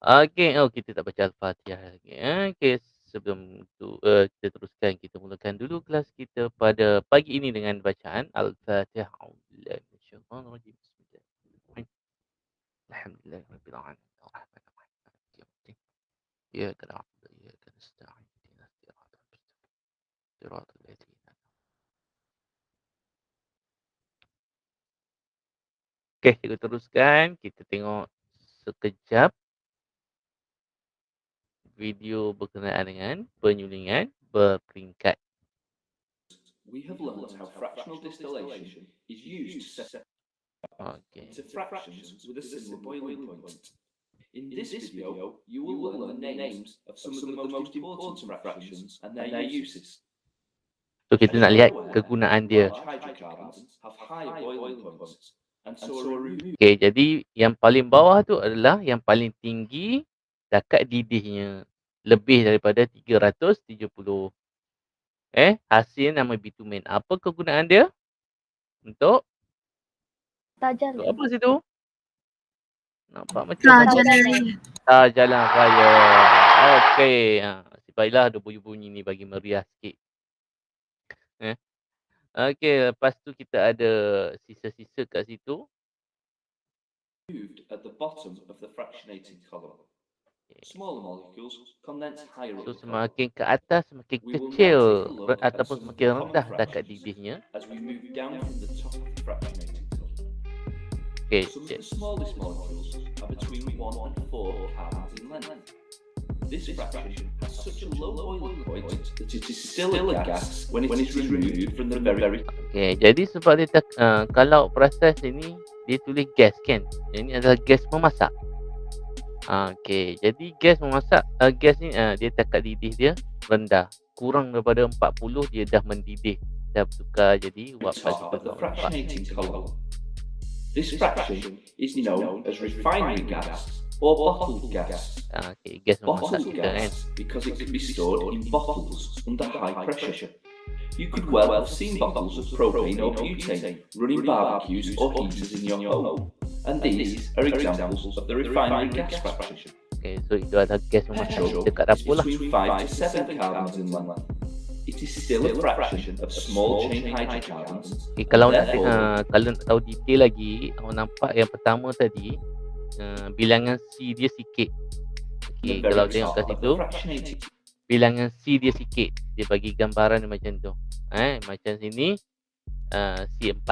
Okey, oh kita tak baca Al-Fatihah lagi, okey, sebelum tu, kita teruskan, kita mulakan dulu kelas kita pada pagi ini dengan bacaan Al-Fatihah. A'udzubillahi minasyaitonir rajim. Bismillahirrahmanirrahim. Alhamdulillahirabbil alamin. Arrahmanir rahim. Maliki yaumiddin. Iyyaka na'budu wa iyyaka nasta'in. Ihdinas siratal mustaqim. Siratal ladzina Okey, kita teruskan. Kita tengok sekejap video berkenaan dengan penyulingan berperingkat. We have learned how fractional distillation is used to set Okey. into fractions with a similar boiling point. In this video, you will learn the names of some of the most important fractions and their uses. So kita nak lihat kegunaan dia. Large hydrocarbons have higher boiling points, and so are removed. Okey, jadi yang paling bawah tu adalah yang paling tinggi takat didihnya. Lebih daripada 370. Hasil nama bitumen. Apa kegunaan dia? Untuk Tajar. apa situ? Nampak macam jalan raya. Okey, baiklah ada bunyi-bunyi ni bagi meriah sikit. Okey, lepas tu kita ada sisa-sisa kat situ. Moved at the bottom of the fractionating column. Smaller molecules condense higher up So the column. semakin ke atas semakin We will now kecil take a look at ataupun some of semakin the common rendah takat fractions didihnya. as we move down from the top of the fractionating column. Okey, Some of the smallest molecules are between 1 and 4 carbons in length. This fraction has such a low boiling point that it is still a gas when it is removed from the very okey, jadi sebab dia kalau proses ini dia tulis gas kan. Ini adalah gas memasak. Okey, jadi gas memasak, gas ni dia takat didih dia rendah. Kurang daripada 40 dia dah mendidih. Dah bertukar jadi uap top of the 4. fractionating column. This fraction is known as refinery gas or bottled gas. Okey, gas memasak Bottled kita kan. gas because it can be stored in bottles under high pressure. You could well have seen bottles of propane or butane running barbecues or heaters in your home, and these are examples of the refinery gas fraction. Okey, so itu adalah gas memasak Petrol dekat is dapur lah. between 5 to 7 carbons in length. It is still a fraction of small chain hydrocarbons. Okay, kalau nak Therefore- kalau nak tahu detail lagi, awak nampak yang pertama tadi bilangan C dia sikit. Okey, The very kalau tengok top kat of the situ fractionating bilangan C dia sikit. Dia bagi gambaran dia macam tu. Macam sini C4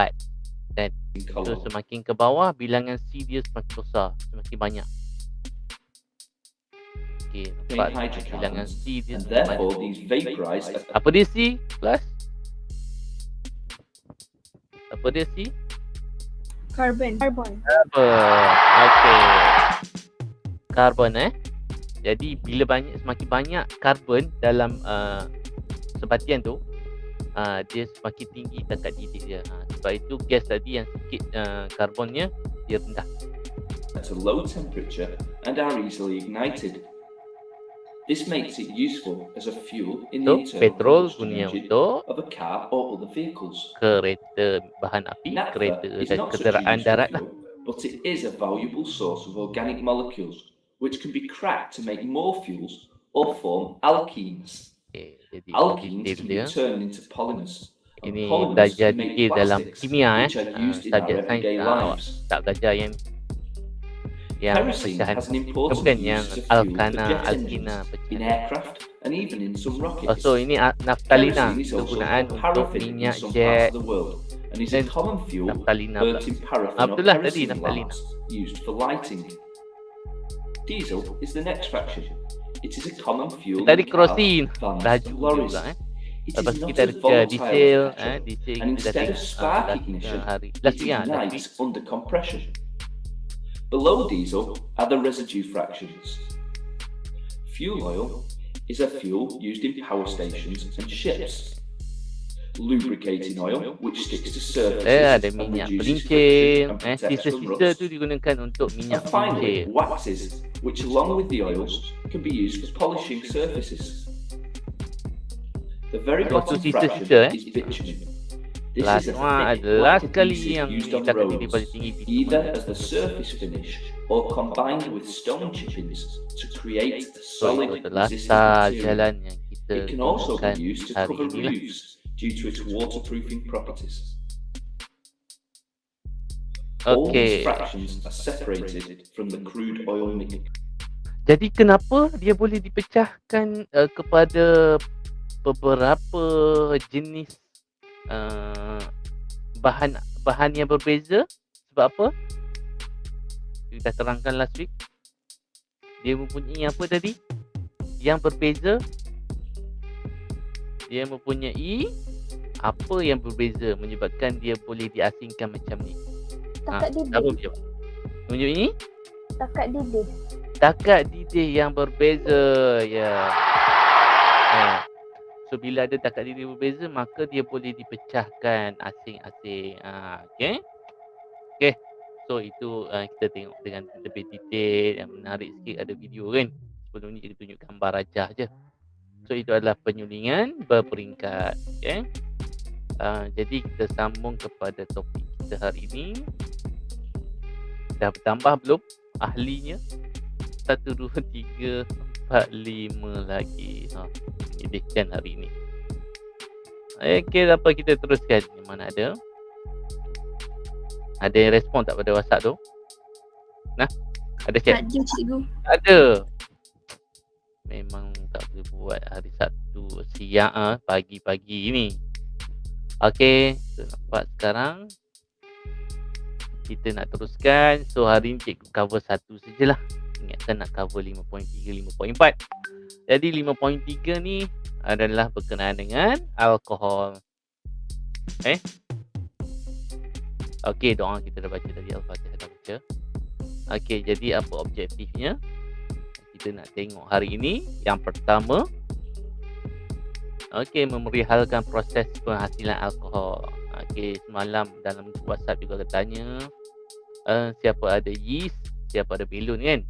kan. So column. semakin ke bawah bilangan C dia semakin besar, semakin banyak. Okey, nampak bilangan hydrocarbons, C dia and semakin therefore banyak. these vaporize at Apa dia C? Kelas? Apa dia C? Carbon. Carbon. Okey. Karbon Jadi bila semakin banyak karbon dalam sebatian tu, dia semakin tinggi takat didih dia. Sebab itu gas tadi yang sikit karbonnya dia rendah. at a low temperature and are easily ignited. This makes it useful as a fuel in the So internal petrol combustion guna engine untuk of a car or other vehicles. kereta bahan api, Naphtha kereta is dan not such a kenderaan useful darat lah. fuel, but it is a valuable source of organic molecules which can be cracked to make more fuels or form alkenes. Okay, jadi Alkenes detail can dia. be turned into polymers. And Ini polymers belajar can make detail dalam plastics kimia which are used in our subjek sains everyday lives. tak belajar yang Kerosene pecahan has an important bukan yang use as a fuel for alkana, jet alkina engines, in pecahan. aircraft, and even in some rockets. So ini naftalina, Kerosene is also kegunaan called untuk paraffin in minyak some parts jet. of the world, and is a dan common fuel naftalina burnt pula. in paraffin or Betul lah tadi kerosene naftalina. lamps used for lighting. Diesel is the next fraction. It is a common fuel Tadi in cars, kerosin, vans, laju and dia lorries. pula It Lepas is tu not kita as ada volatile diesel, as petrol, diesel and kita dah instead of tengok spark last ignition, hari. it Last week ignites under compression. Below diesel are the residue fractions. Fuel oil is a fuel used in power stations and ships. Lubricating oil, which sticks to surfaces ada and minyak reduces pelincir, friction and protects from sisa-sisa rust. tu digunakan untuk minyak And finally, pelincir. waxes, which along with the oils can be used for polishing surfaces. The very So, bottom sisa-sisa, fraction is bitumen. This Last is a one thick adalah black sekali adhesive yang used on cakap tinggi roads, paling tinggi either bitumen. as the surface finish or combined with stone chippings to create a So itu solid, adalah resistant tar material. jalan yang kita It can also gunakan be used to hari cover inilah. roofs due to its waterproofing properties. All these Okey. fractions are separated from the crude oil mix. Jadi kenapa dia boleh dipecahkan kepada beberapa jenis bahan yang berbeza? Sebab apa? Kita dah terangkan last week. Dia mempunyai apa tadi? Yang berbeza. Dia mempunyai apa yang berbeza menyebabkan dia boleh diasingkan macam ni. Takat Apa didih. dia? Mempunyai Takat didih. takat didih yang berbeza. Ya. So bila ada takat didih berbeza, maka dia boleh dipecahkan asing-asing. Okey. Okey. So itu kita tengok dengan lebih detail, yang menarik sikit, ada video kan. Sebelum ni kita tunjuk gambar rajah je. So itu adalah penyulingan berperingkat. Okey. Jadi kita sambung kepada topik kita hari ini. Dah bertambah belum ahlinya? 1, 2, 3, 4, 5 lagi. Menyedihkan hari ini. Okey, apa kita teruskan? Yang mana ada? Ada yang respon tak pada WhatsApp tu? Nah, ada chat? Ada cikgu. Ada. Memang tak boleh buat hari Sabtu siang pagi-pagi ni. Okey, kita nampak sekarang. Kita nak teruskan. So hari ni cikgu cover satu sajalah. Ingatkan nak cover 5.3, 5.4. Jadi 5.3 ni adalah berkenaan dengan alkohol. Okey, doa kita dah baca tadi, Al-Fatihah dah baca. Okey, jadi apa objektifnya? Kita nak tengok hari ini. Yang pertama, okey, memerihalkan proses penghasilan alkohol. Okey, semalam dalam WhatsApp juga tanya siapa ada yeast, siapa ada belon kan.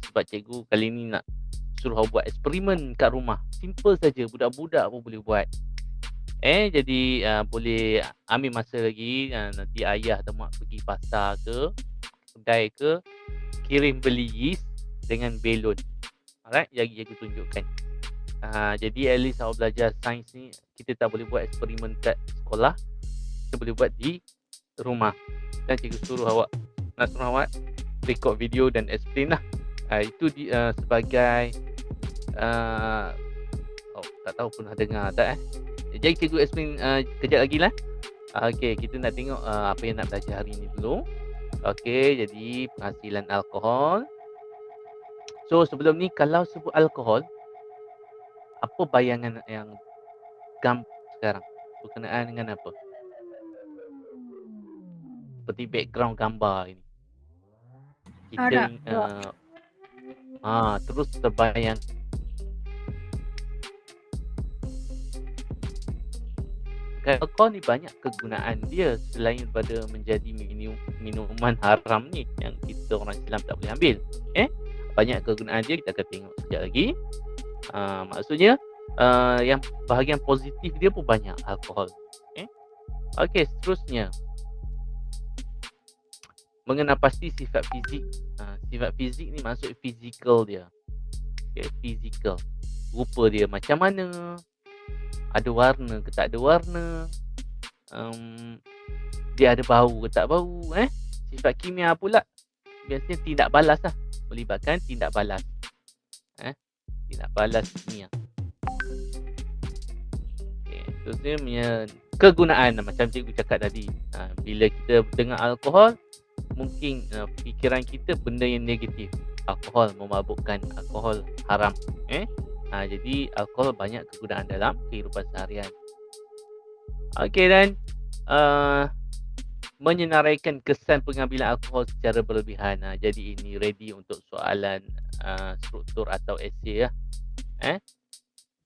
Sebab cikgu kali ni nak suruh awak buat eksperimen kat rumah. Simple saja, budak-budak pun boleh buat. Jadi boleh ambil masa lagi, nanti ayah atau mak pergi pasar ke kedai ke, kirim beli yeast dengan belon. Alright, yang cikgu tunjukkan. Jadi at least awak belajar sains ni, kita tak boleh buat eksperimen kat sekolah, kita boleh buat di rumah. Dan cikgu suruh awak record video dan explain lah. Itu sebagai tak tahu pernah dengar tak Jadi cikgu explain kejap lagi lah. Okey, kita nak tengok apa yang nak belajar hari ni dulu. Okey, jadi penghasilan alkohol. So sebelum ni kalau sebut alkohol, apa bayangan yang sekarang berkenaan dengan apa? Seperti background gambar ini. Kita terus terbayang alkohol ni banyak kegunaan dia selain daripada menjadi minuman haram ni yang kita orang Islam tak boleh ambil. Banyak kegunaan dia, kita akan tengok sekejap lagi. Maksudnya yang bahagian positif dia pun banyak alkohol. Okey, seterusnya mengenal pasti sifat fizik. Sifat fizik ni maksud fizikal dia. Fizikal. Rupa dia macam mana? Ada warna ke tak ada warna? Dia ada bau ke tak bau? Sifat kimia pula biasanya tindak balas lah. Melibatkan tindak balas. Tindak balas kimia. Terusnya punya kegunaan macam cikgu cakap tadi. Bila kita dengar alkohol, mungkin fikiran kita benda yang negatif. Alkohol memabukkan, alkohol haram. Jadi alkohol banyak kegunaan dalam kehidupan seharian. Okey, dan menyenaraikan kesan pengambilan alkohol secara berlebihan. Jadi ini ready untuk soalan struktur atau esei lah.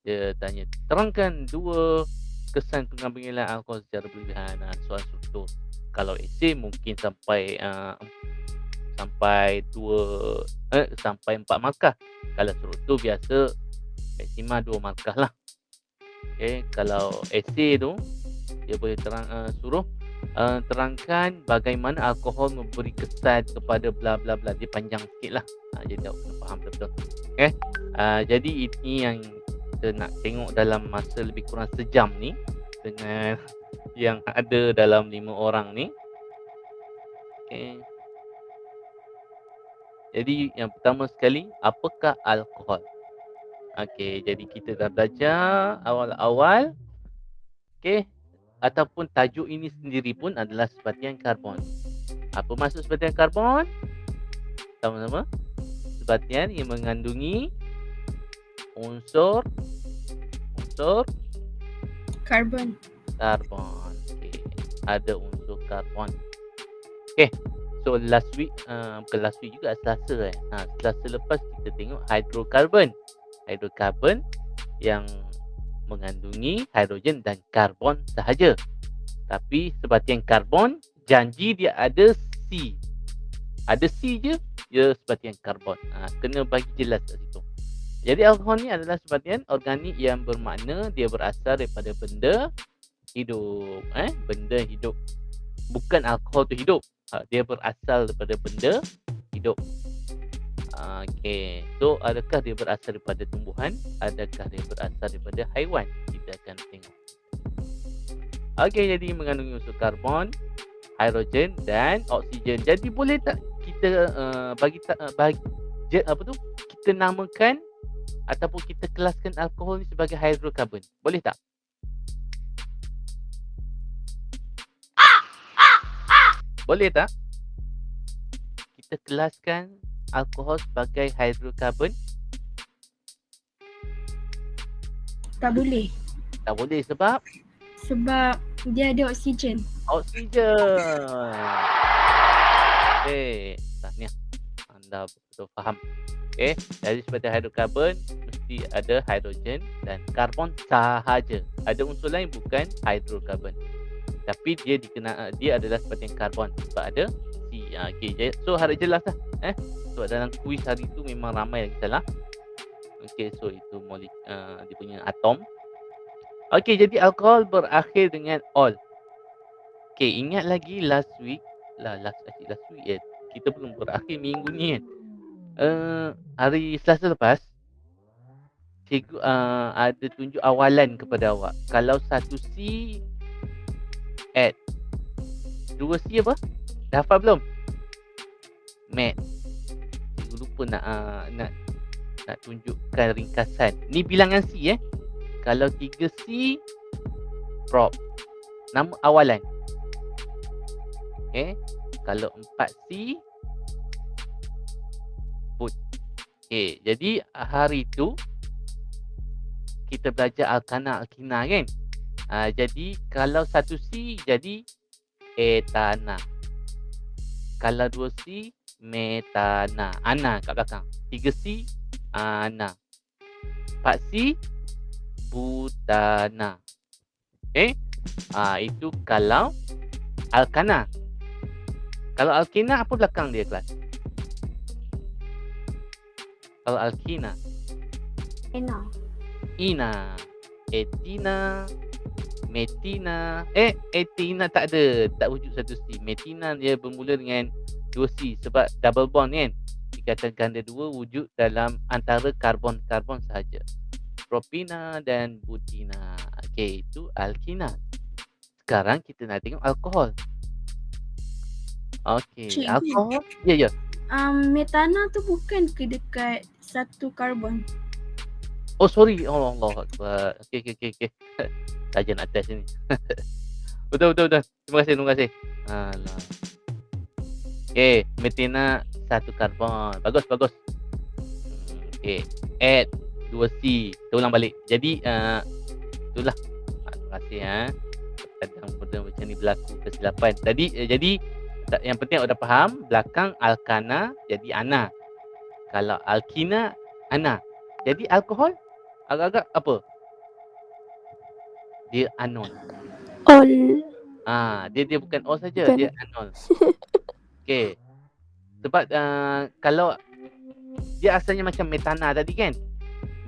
Dia tanya, terangkan 2 kesan pengambilan alkohol secara berlebihan. Soalan struktur. Kalau esei mungkin sampai 4 markah. Kalau struktur biasa maksima 2 markah lah. Kalau esei tu dia boleh suruh terangkan bagaimana alkohol memberi kesan kepada bla bla bla. Dia panjang sikitlah. Jadi tak kena faham betul. Okey. Jadi ini yang kita nak tengok dalam masa lebih kurang sejam ni dengan yang ada dalam 5 orang ni. Okey. Jadi yang pertama sekali, apakah alkohol? Okey, jadi kita dah belajar awal-awal. Okey, ataupun tajuk ini sendiri pun adalah sebatian karbon. Apa maksud sebatian karbon? Sama-sama. Sebatian yang mengandungi unsur Karbon. karbon. Okey, ada unsur karbon. Okey. So last week, bukan last week juga, Selasa Selasa lepas kita tengok hidrokarbon. Hidrokarbon yang mengandungi hidrogen dan karbon sahaja. Tapi sebatian karbon, janji dia ada C. Ada C je, dia sebatian karbon. Kena bagi jelas kat situ. Jadi alkohol ni adalah sebatian organik yang bermakna dia berasal daripada benda hidup. Benda hidup. Bukan alkohol tu hidup. Dia berasal daripada benda hidup. Okey. So adakah dia berasal daripada tumbuhan? Adakah dia berasal daripada haiwan? Kita akan tengok. Okey, jadi mengandungi unsur karbon, hidrogen dan oksigen. Jadi boleh tak kita kita namakan ataupun kita kelaskan alkohol ni sebagai hidrokarbon? Boleh tak? Boleh tak kita kelaskan alkohol sebagai hidrokarbon? Tak boleh. Tak boleh sebab dia ada oksigen. oksigen. Okey, tahniah. Anda betul faham. Okey, jadi sebagai hidrokarbon mesti ada hidrogen dan karbon sahaja. Ada unsur lain bukan hidrokarbon. Tapi dia adalah sebatian karbon sebab ada C. Okey, so harap jelas lah. So dalam kuis hari tu memang ramai yang salah. Okey, so itu dia punya atom. Okey, jadi alkohol berakhir dengan ol. Okey, ingat lagi last week kita belum berakhir minggu ni kan. Hari Selasa lepas cikgu ada tunjuk awalan kepada awak. Kalau 1C add 2C apa? Dah hafal belum? Mat. Cikgu lupa nak tunjukkan ringkasan. Ni bilangan C Kalau 3C prop. Nama awalan. Kalau 4C put. Jadi hari tu kita belajar alkana alkina kan. Jadi kalau 1C jadi etana. Kalau 2C metana. Ana kat belakang. 3C ana. 4C butana. Itu kalau alkana. Kalau alkina apa belakang dia kelas? Kalau alkina ina, etina, metina. Etina tak ada, tak wujud 1C. Metina dia bermula dengan 2C sebab double bond kan. Ikatan ganda 2 wujud dalam antara karbon-karbon sahaja. Propina dan butina. Okey, itu alkina. Sekarang kita nak tengok alkohol. Okey, Cikgu. alkohol. Ya. Metana tu bukan ke dekat satu karbon? Oh sorry, Allah Akbar. Okey. Saja nak test ni. Betul. Terima kasih. Alah. Okey, metina satu karbon. Bagus. Okey, add 2C. Kita ulang balik. Jadi itulah. Terima kasih Kadang benda macam ni berlaku kesilapan. Jadi yang penting awak dah faham, belakang alkana jadi ana. Kalau alkina ana. Jadi alkohol agak-agak apa? Dia anon. All. Dia bukan O saja, dia anon. Okey. Sebab kalau dia asalnya macam metana tadi kan.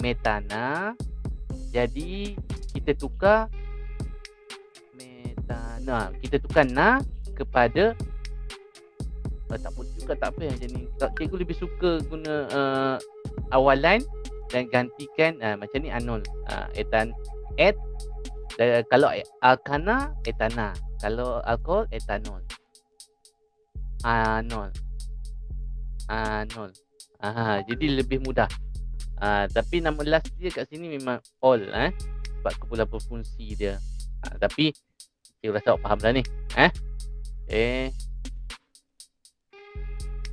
Metana. Jadi kita tukar Nah, kita tukar na kepada tak boleh juga, tak apa yang macam ni. Cikgu lebih suka guna awalan dan gantikan macam ni anol. Kalau alkana, etana. Kalau alkohol, etanol. Anol. Jadi lebih mudah. Tapi nama last dia kat sini memang all sebab kumpulan berfungsi dia. Tapi cikgu rasa awak faham dah ni.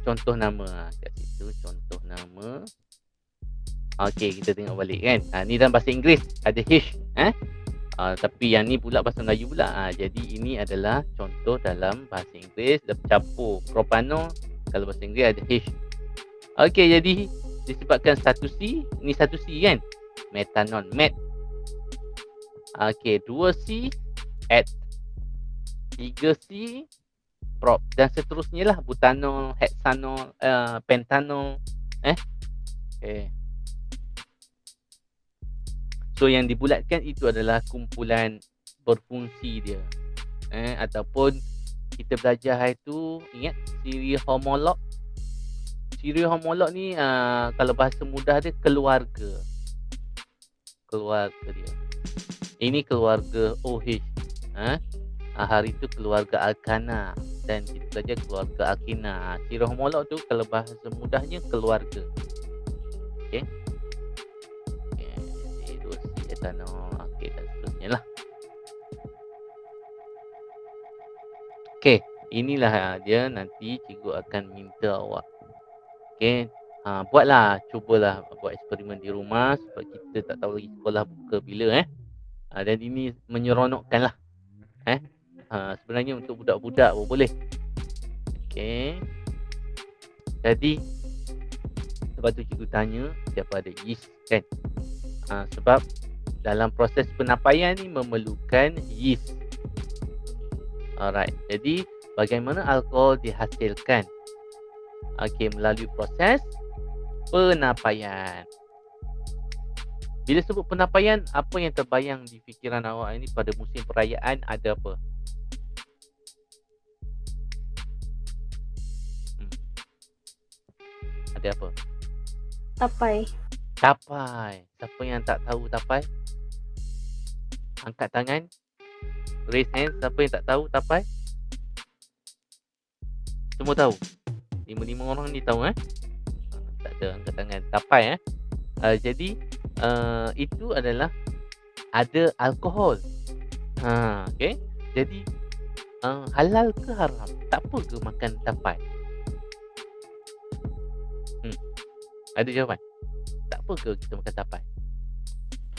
Contoh nama kat situ, contoh nama. Okey, kita tengok balik kan. Ni dalam bahasa Inggeris ada H tapi yang ni pula bahasa Melayu pula. Jadi ini adalah contoh dalam bahasa Inggeris campur propanol. Kalau bahasa Inggeris ada H. Okey, jadi disebabkan 1C, ni 1C kan? Metanol, met. Okey, 2C, et. 3C, prop, dan seterusnya lah, butanol, hexanol, pentanol. Okay. So yang dibulatkan itu adalah kumpulan berfungsi dia. Ataupun kita belajar itu, ingat siri homolog. Siri homolog ni kalau bahasa mudah dia keluarga. Keluarga dia. Ini keluarga OH. Hari itu keluarga alkana dan kita belajar keluarga alkina. Siri homolog tu kalau bahasa mudahnya keluarga. Okey. Etanol, okey, dan seterusnya lah. Okey, inilah dia nanti cikgu akan minta awak. Okey, buatlah, cubalah buat eksperimen di rumah sebab kita tak tahu lagi sekolah buka bila dan ini menyeronokkan lah. Sebenarnya untuk budak-budak pun boleh. Okey. Jadi sebab tu cikgu tanya siapa ada yeast kan. Sebab dalam proses penapaian ni memerlukan yeast. Alright. Jadi bagaimana alkohol dihasilkan? Okey, melalui proses penapaian. Bila sebut penapaian, apa yang terbayang di fikiran awak ini pada musim perayaan ada apa? Ada apa? Tapai. Tapai. Siapa yang tak tahu tapai? Angkat tangan. Raise hand. Siapa yang tak tahu tapai? Semua tahu? 5 orang ni tahu tak ada angkat tangan. Tapai jadi itu adalah ada alkohol. Okay. Jadi halal ke haram? Tak apa ke makan tapai? Ada jawapan? Tak apa ke kita makan tapai?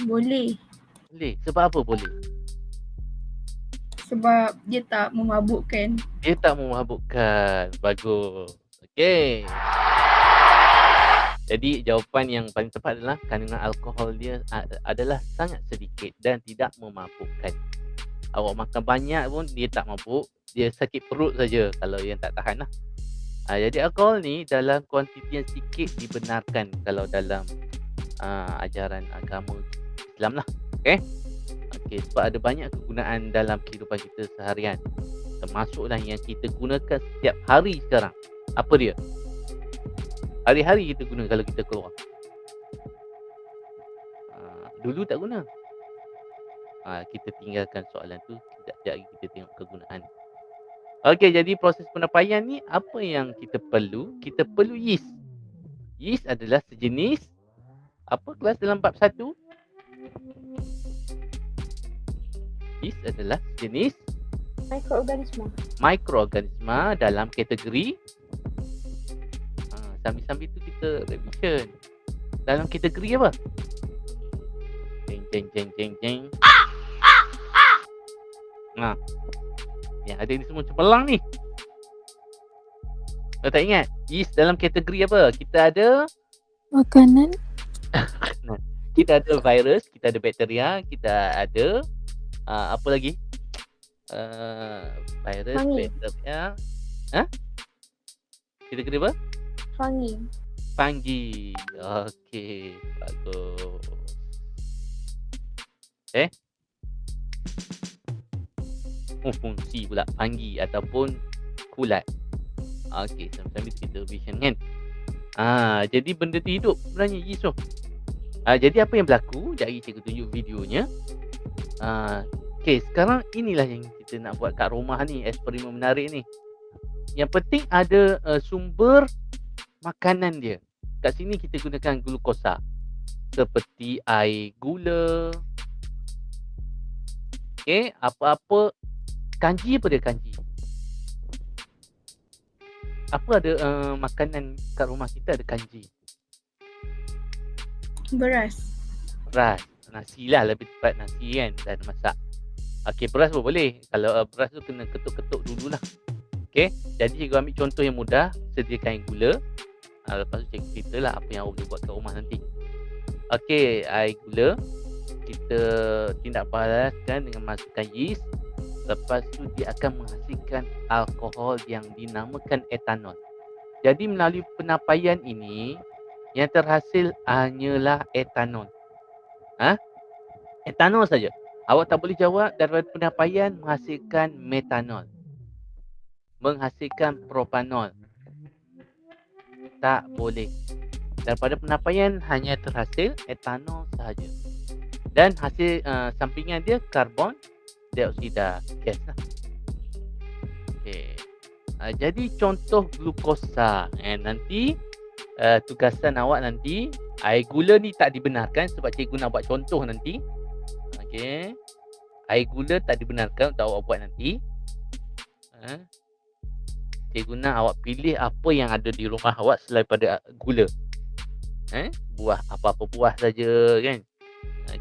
Boleh. Boleh. Sebab apa boleh? Sebab dia tak memabukkan. Dia tak memabukkan. Bagus. Okey. Jadi jawapan yang paling tepat adalah kandungan alkohol dia adalah sangat sedikit dan tidak memabukkan. Awak makan banyak pun dia tak mabuk. Dia sakit perut saja kalau yang tak tahan lah. Jadi alkohol ni dalam kuantiti yang sikit dibenarkan kalau dalam ajaran agama Islam lah. Okey, sebab ada banyak kegunaan dalam kehidupan kita seharian. Termasuklah yang kita gunakan setiap hari sekarang. Apa dia? Hari-hari kita guna kalau kita keluar. Dulu tak guna. Kita tinggalkan soalan tu. Sekejap lagi kita tengok kegunaan. Okey, jadi proses penapaian ni apa yang kita perlu? Kita perlu yeast. Yeast adalah sejenis apa kelas dalam bab 1? Yeast adalah sejenis mikroorganisma dalam kategori sambil-sambil tu kita revision. Dalam kategori apa? Jeng. Yang ada ni semua cemerlang ni. Kau tak ingat? Yeast dalam kategori apa? Kita ada Makanan. kita ada virus, kita ada bakteria, kita ada apa lagi? Virus, Fungi. bakteria. Kategori apa? Fungi. Okey, bagus. fungsi pula, Panggi ataupun Kulat. Okey, sambil kita vision kan. Jadi benda tu hidup sebenarnya yeast tu. Jadi apa yang berlaku, jap cikgu tunjuk videonya. Okey, sekarang inilah yang kita nak buat kat rumah ni, eksperimen menarik ni. Yang penting ada sumber makanan dia. Kat sini kita gunakan glukosa seperti air gula. Okey, apa-apa kanji apa dia kanji? Apa ada makanan kat rumah kita ada kanji? Beras. Beras. Nasi lah lebih tepat, nasi kan dan masak. Okey, beras pun boleh. Kalau beras tu kena ketuk-ketuk dululah. Okey, jadi cikgu ambil contoh yang mudah, sediakan air gula. Lepas tu cikgu ceritalah apa yang awak boleh buat kat rumah nanti. Okey, air gula kita tindak balaskan dengan masukkan yeast. Lepas tu dia akan menghasilkan alkohol yang dinamakan etanol. Jadi melalui penapaian ini yang terhasil hanyalah etanol. Etanol saja. Awak tak boleh jawab daripada penapaian menghasilkan metanol, menghasilkan propanol. Tak boleh. Daripada penapaian hanya terhasil etanol sahaja. Dan hasil sampingan dia karbon dioksida gas lah. Okay. Jadi contoh glukosa. Nanti tugasan awak nanti air gula ni tak dibenarkan sebab cikgu nak buat contoh nanti. Okay. Air gula tak dibenarkan untuk awak buat nanti. Cikgu nak awak pilih apa yang ada di rumah awak selain pada gula. Buah, apa-apa buah saja kan.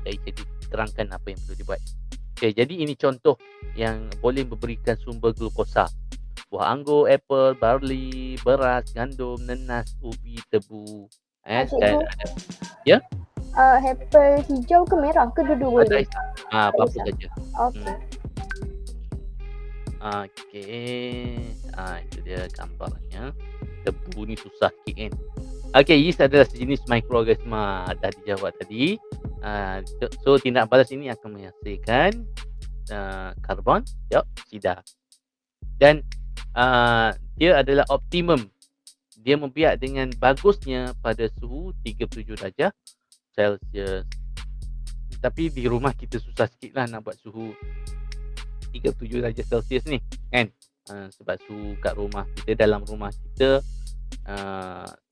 Jadi cikgu terangkan apa yang perlu dibuat. Okay, jadi ini contoh yang boleh memberikan sumber glukosa. Buah anggur, apple, barley, beras, gandum, nenas, ubi, tebu. Dan ada. Ya? Apple hijau ke merah ke dua-dua Ada je? apa-apa saja. Okey. Okey. Itu dia gambarnya. Tebu ni susah sikit kan. Okey, yeast adalah sejenis mikroorganisma. Dah dijawab tadi. So tindak balas ini akan menghasilkan karbon dioksida. Dan dia adalah optimum. Dia membiak dengan bagusnya pada suhu 37 darjah Celsius. Tapi di rumah kita susah sikit lah nak buat suhu 37 darjah Celsius ni kan. Sebab suhu kat rumah kita, dalam rumah kita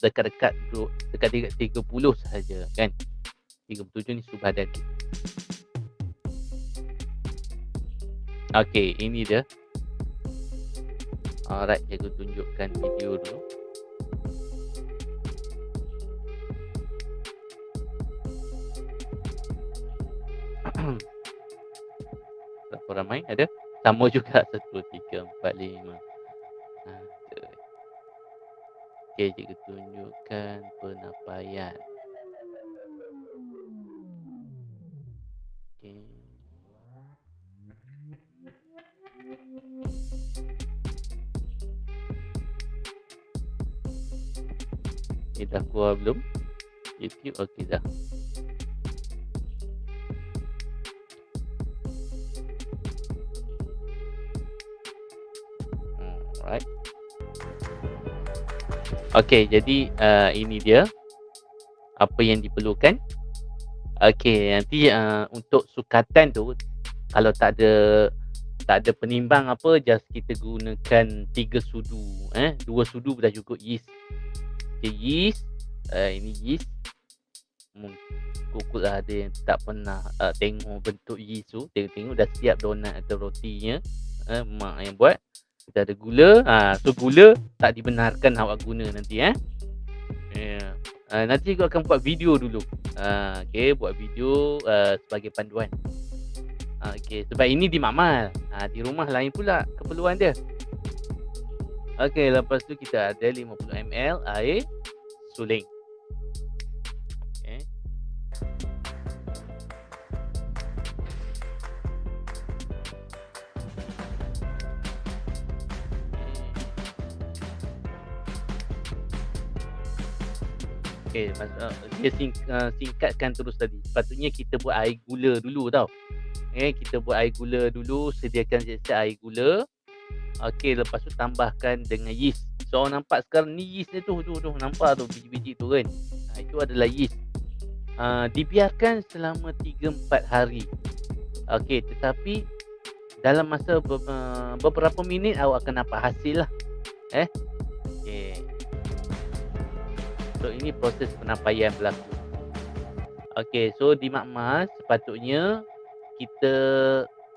dekat 30 sahaja kan. 37 ni suhu badan kita. Okey, ini dia. Alright, cikgu tunjukkan video dulu. Berapa ramai? Ada? Sama juga 1, 2, 3, 4, 5. Okey, cikgu tunjukkan penapaian. Okey. Dah keluar belum? YouTube, okey dah. Alright. Okey, jadi ini dia apa yang diperlukan. Okey, nanti untuk sukatan tu kalau tak ada penimbang apa, just kita gunakan 3 sudu. 2 sudu dah cukup yeast. Okay, yeast. Ini yeast. Kukut lah ada yang tak pernah tengok bentuk yeast tu. Tengok dah siap donat atau rotinya. Mak yang buat. Kita ada gula. So gula tak dibenarkan awak guna nanti. Nanti aku akan buat video dulu. Okay, buat video sebagai panduan. Okay, sebab ini di makmal. Di rumah lain pula keperluan dia. Okay, lepas tu kita ada 50 ml air suling. Okay. Okay, dia singkatkan terus tadi. Sepatutnya kita buat air gula dulu tau. Kita buat air gula dulu, sediakan siap-siap air gula. Okey, lepas tu tambahkan dengan yeast. So awak nampak sekarang ni yeast dia tu nampak tu biji-biji tu kan. Itu adalah yeast. Dibiarkan selama 3-4 hari. Okey, tetapi dalam masa beberapa minit awak akan nampak hasil lah. Okey. So ini proses penampaian berlaku. Okey, so di makmal sepatutnya kita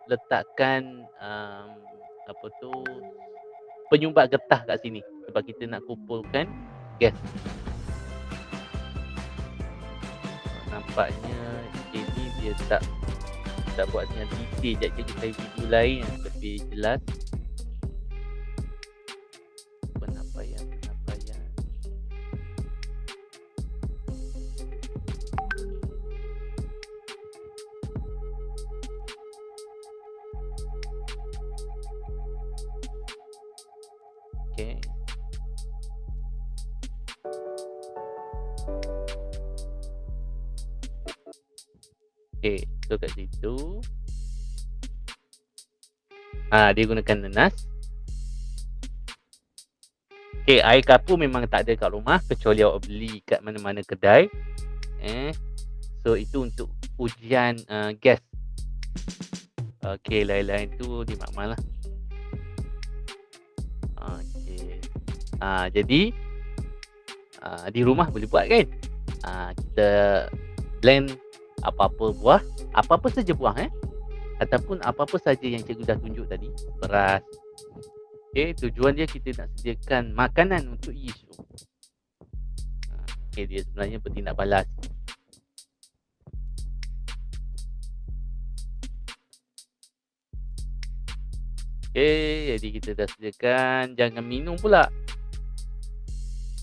letakkan penyumbat getah kat sini sebab kita nak kumpulkan gas. Nampaknya ini dia tak buat dengan detail. Sekejap kita cari video lain yang lebih jelas. Penampaian. Okey. Okey, so kat situ dia gunakan nenas. Okey, air kapur memang tak ada kat rumah kecuali awak beli kat mana-mana kedai. So itu untuk ujian gas. Okey, lain-lain tu di makmal lah. Okey. Jadi di rumah boleh buat kan? Kita blend apa-apa buah, apa-apa saja buah ataupun apa-apa saja yang cikgu dah tunjuk tadi, beras. Okey, tujuan dia kita nak sediakan makanan untuk yeast tu. Okey, dia sebenarnya bertindak balas. Okey, jadi kita dah sediakan, jangan minum pula.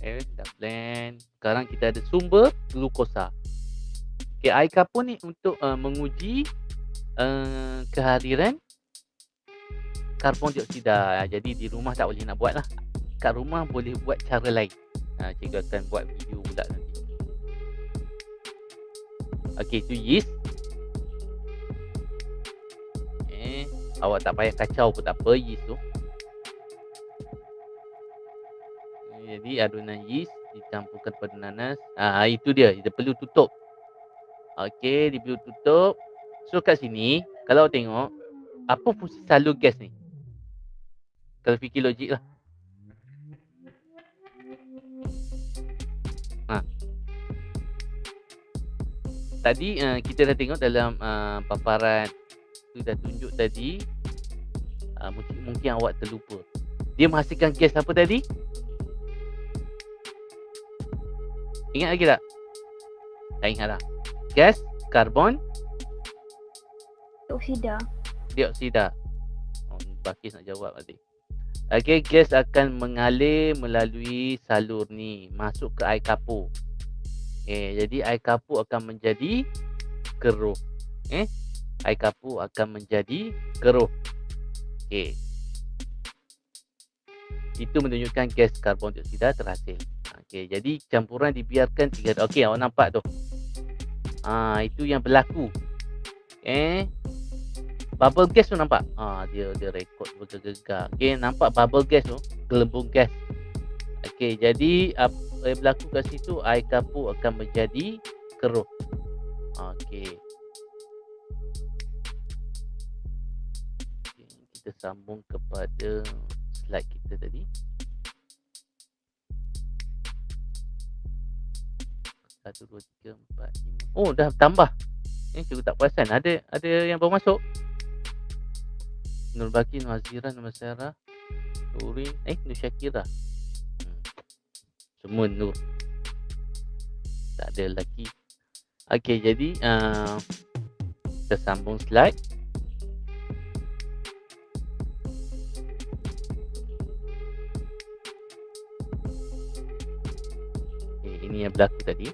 Dah blend. Sekarang kita ada sumber glukosa. Okey, air kapur ni untuk menguji kehadiran karbon dioksida. Jadi di rumah tak boleh nak buat lah. Kat rumah boleh buat cara lain. Cikgu akan buat video pula nanti. Okey, itu yeast. Awak tak payah kacau pun tak apa yeast tu. Jadi adunan yeast dicampurkan pada nanas. Itu dia. Kita perlu tutup. Okey, dia perlu tutup. So kat sini, kalau tengok, apa fungsi salur gas ni? Kalau fikir logik lah. Tadi kita dah tengok dalam paparan tu dah tunjuk tadi. Mungkin awak terlupa. Dia menghasilkan gas apa tadi? Ingat lagi tak? Tak ingat lah. Gas karbon dioksida. Bakis nak jawab tadi. Okey, gas akan mengalir melalui salur ni masuk ke air kapur. Jadi air kapur akan menjadi keruh. Air kapur akan menjadi keruh. Itu menunjukkan gas karbon dioksida terhasil. Jadi campuran dibiarkan 3 hari. Awak nampak tu. Itu yang berlaku. Bubble gas tu nampak? Dia rekod bergegar. Nampak bubble gas tu, gelembung gas. Jadi apa yang berlaku kat situ, air kapur akan menjadi keruh. Kita sambung kepada slide kita tadi. 1, 2, 3, 4, 5. Oh, dah tambah. Cikgu tak perasan. Ada yang baru masuk. Nur Baki, Nur Azira, Nur Sarah, Nurin, Nur Syakira. Semua Nur. Tak ada lelaki. Jadi kita sambung slide. Ini yang berlaku tadi.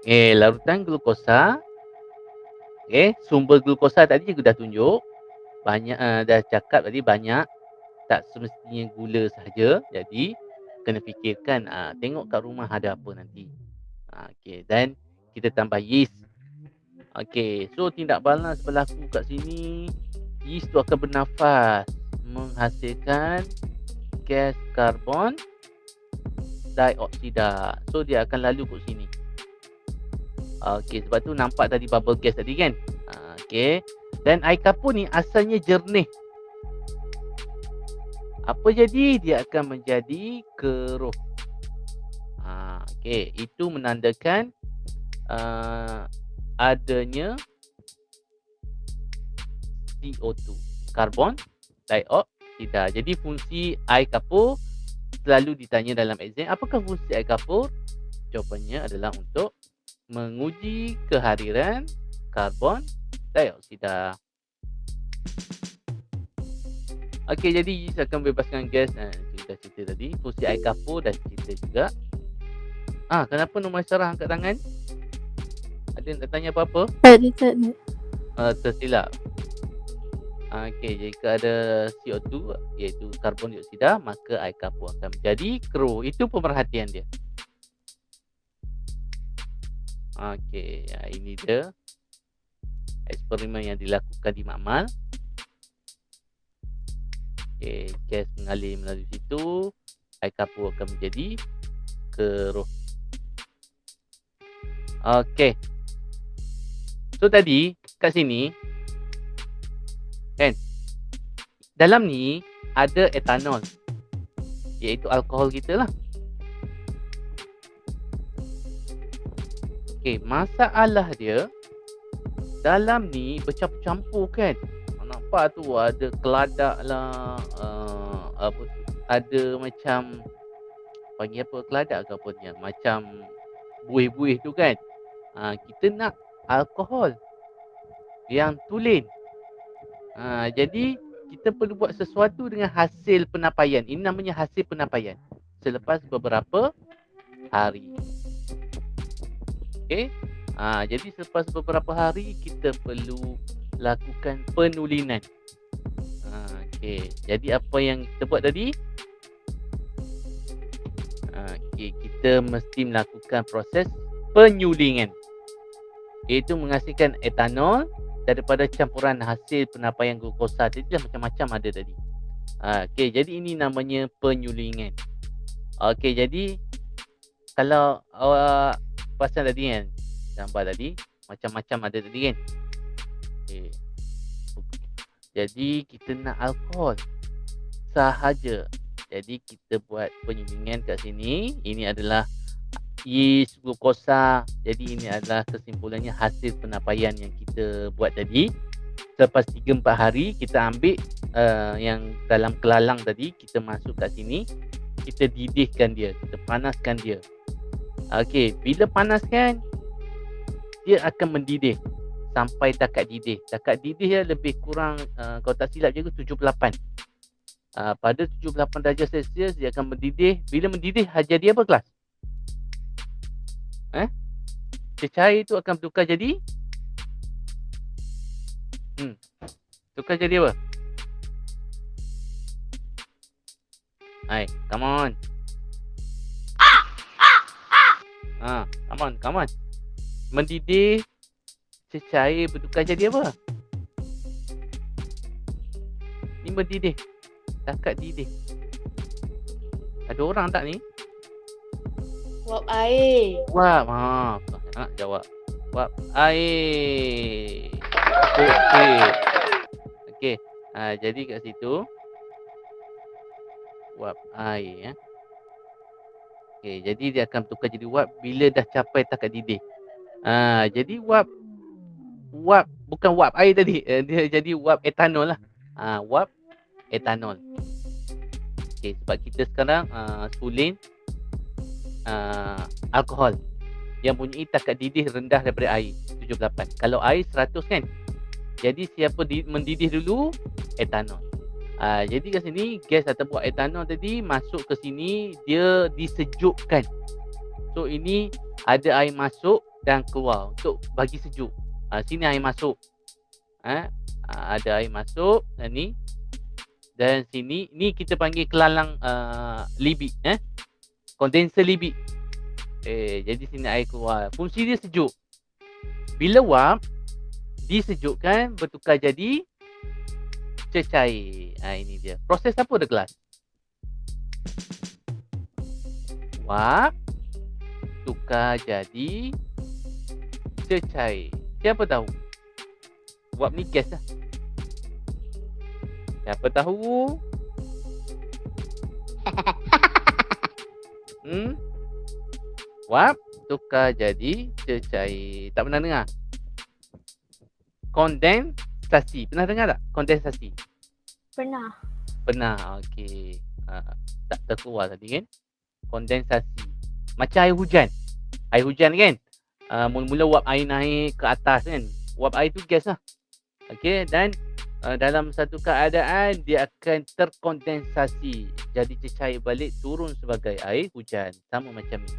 Larutan glukosa. Sumber glukosa tadi cikgu dah tunjuk. Banyak dah cakap tadi banyak. Tak semestinya gula sahaja. Jadi kena fikirkan tengok kat rumah ada apa nanti. Dan kita tambah yeast. Okey, so tindak balas berlaku kat sini. Yeast tu akan bernafas menghasilkan gas karbon dioksida. So dia akan lalu kat sini. Okey, sebab tu nampak tadi bubble gas tadi kan. Okey. Dan air kapur ni asalnya jernih. Apa jadi? Dia akan menjadi keruh. Okey, itu menandakan adanya CO2, karbon dioksida. Jadi fungsi air kapur selalu ditanya dalam exam, apakah fungsi air kapur? Jawapannya adalah untuk menguji kehadiran karbon dioksida. Okey, jadi yeast akan bebaskan gas. Kita cerita tadi. Fungsi air kapur dah cerita juga. Kenapa Nur Sarah angkat tangan? Ada nak tanya apa-apa? Tak ada. Tersilap. Okey, jika ada CO2 iaitu karbon dioksida, maka air kapur akan menjadi keruh. Itu pemerhatian dia. Okey, ini dia eksperimen yang dilakukan di makmal. Okey, gas mengalir melalui situ, air kapur akan menjadi keruh. Okey. So tadi kat sini kan, dalam ni ada etanol, iaitu alkohol kita lah. Okey, masalah dia dalam ni bercampur-campur kan. Nampak tu ada keladak lah, ada macam panggil apa, keladak ke apa ni, macam buih-buih tu kan. Kita nak alkohol yang tulen. Jadi kita perlu buat sesuatu dengan hasil penapaian. Ini namanya hasil penapaian selepas beberapa hari. Okey. Jadi selepas beberapa hari kita perlu lakukan penulinan. Okey. Jadi apa yang kita buat tadi? Okey, kita mesti melakukan proses penyulingan. Iaitu menghasilkan etanol daripada campuran hasil penapaian glukosa. Jadi dah macam-macam ada tadi. Okey, jadi ini namanya penyulingan. Okey, jadi kalau awak pasal tadi kan, gambar tadi macam-macam ada tadi kan. Okey. Jadi kita nak alkohol sahaja. Jadi kita buat penyulingan kat sini. Ini adalah yeast, glukosa. Jadi ini adalah kesimpulannya hasil penapaian yang kita buat tadi. Selepas 3-4 hari kita ambil yang dalam kelalang tadi, kita masuk kat sini, kita didihkan dia, kita panaskan dia. Okey, bila panaskan dia akan mendidih sampai takat didih. Takat didih dia lebih kurang kalau tak silap je 78. Pada 78 darjah Celsius dia akan mendidih. Bila mendidih jadi apa kelas? Cecair itu akan bertukar jadi tukar jadi apa? Hai, come on. Come on. Mendidih, cecair bertukar jadi apa? Ni mendidih, takat didih. Ada orang tak ni? Wap air. Wap, jawab. Wap air. Okey. Jadi kat situ wap air. Okey, jadi dia akan tukar jadi wap bila dah capai takat didih. Jadi wap bukan wap air tadi. Dia jadi wap etanol lah. Wap etanol. Okey, sebab kita sekarang sulin alkohol yang punya takat didih rendah daripada air 78. Kalau air 100 kan. Jadi siapa mendidih dulu? Etanol. Jadi kat sini gas atau buat etanol tadi masuk ke sini, dia disejukkan. So ini ada air masuk dan keluar untuk bagi sejuk. Sini air masuk. Ada air masuk dan ni. Dan sini ni kita panggil kelalang libik, kondenser libik. Jadi sini air keluar. Fungsi dia sejuk. Bila wap, disejukkan bertukar jadi cecair. Ini dia. Proses apa the gelas? Wap tukar jadi cecair. Siapa tahu? Wap ni gas lah. Siapa tahu? Wap tukar jadi cecair. Tak pernah dengar? Kondensasi. Pernah dengar tak? Kondensasi. Pernah. Pernah. Okey. Tak terkeluar tadi kan? Kondensasi. Macam air hujan. Air hujan kan? Mula-mula wap air naik ke atas kan? Wap air tu gas lah. Okey. Dan dalam satu keadaan dia akan terkondensasi. Jadi cecair balik turun sebagai air hujan. Sama macam ni.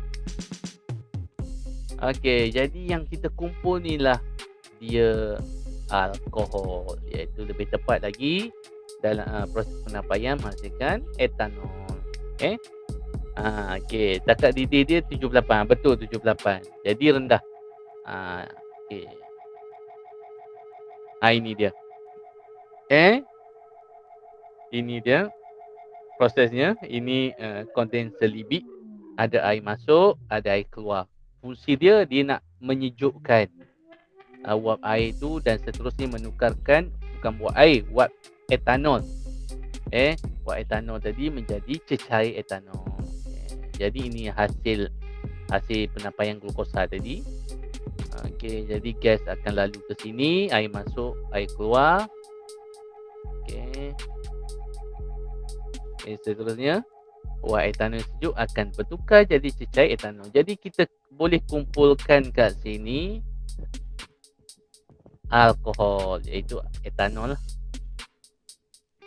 Okey. Jadi yang kita kumpul ni lah dia alkohol, iaitu lebih tepat lagi dalam proses penapaian menghasilkan etanol. Okey. Okey, cakap didih dia 78. Betul 78. Jadi rendah. Okey. Ini dia. Ini dia prosesnya. Ini kondenser libik. Ada air masuk, ada air keluar. Fungsi dia nak menyejukkan wap air tu dan seterusnya menukarkan bukan wap air, wap etanol. Wap etanol tadi menjadi cecair etanol. Jadi ini hasil penapaian glukosa tadi. Okey, jadi gas akan lalu ke sini, air masuk, air keluar. Okey. Seterusnya wap etanol sejuk akan bertukar jadi cecair etanol. Jadi kita boleh kumpulkan kat sini alkohol, iaitu etanol.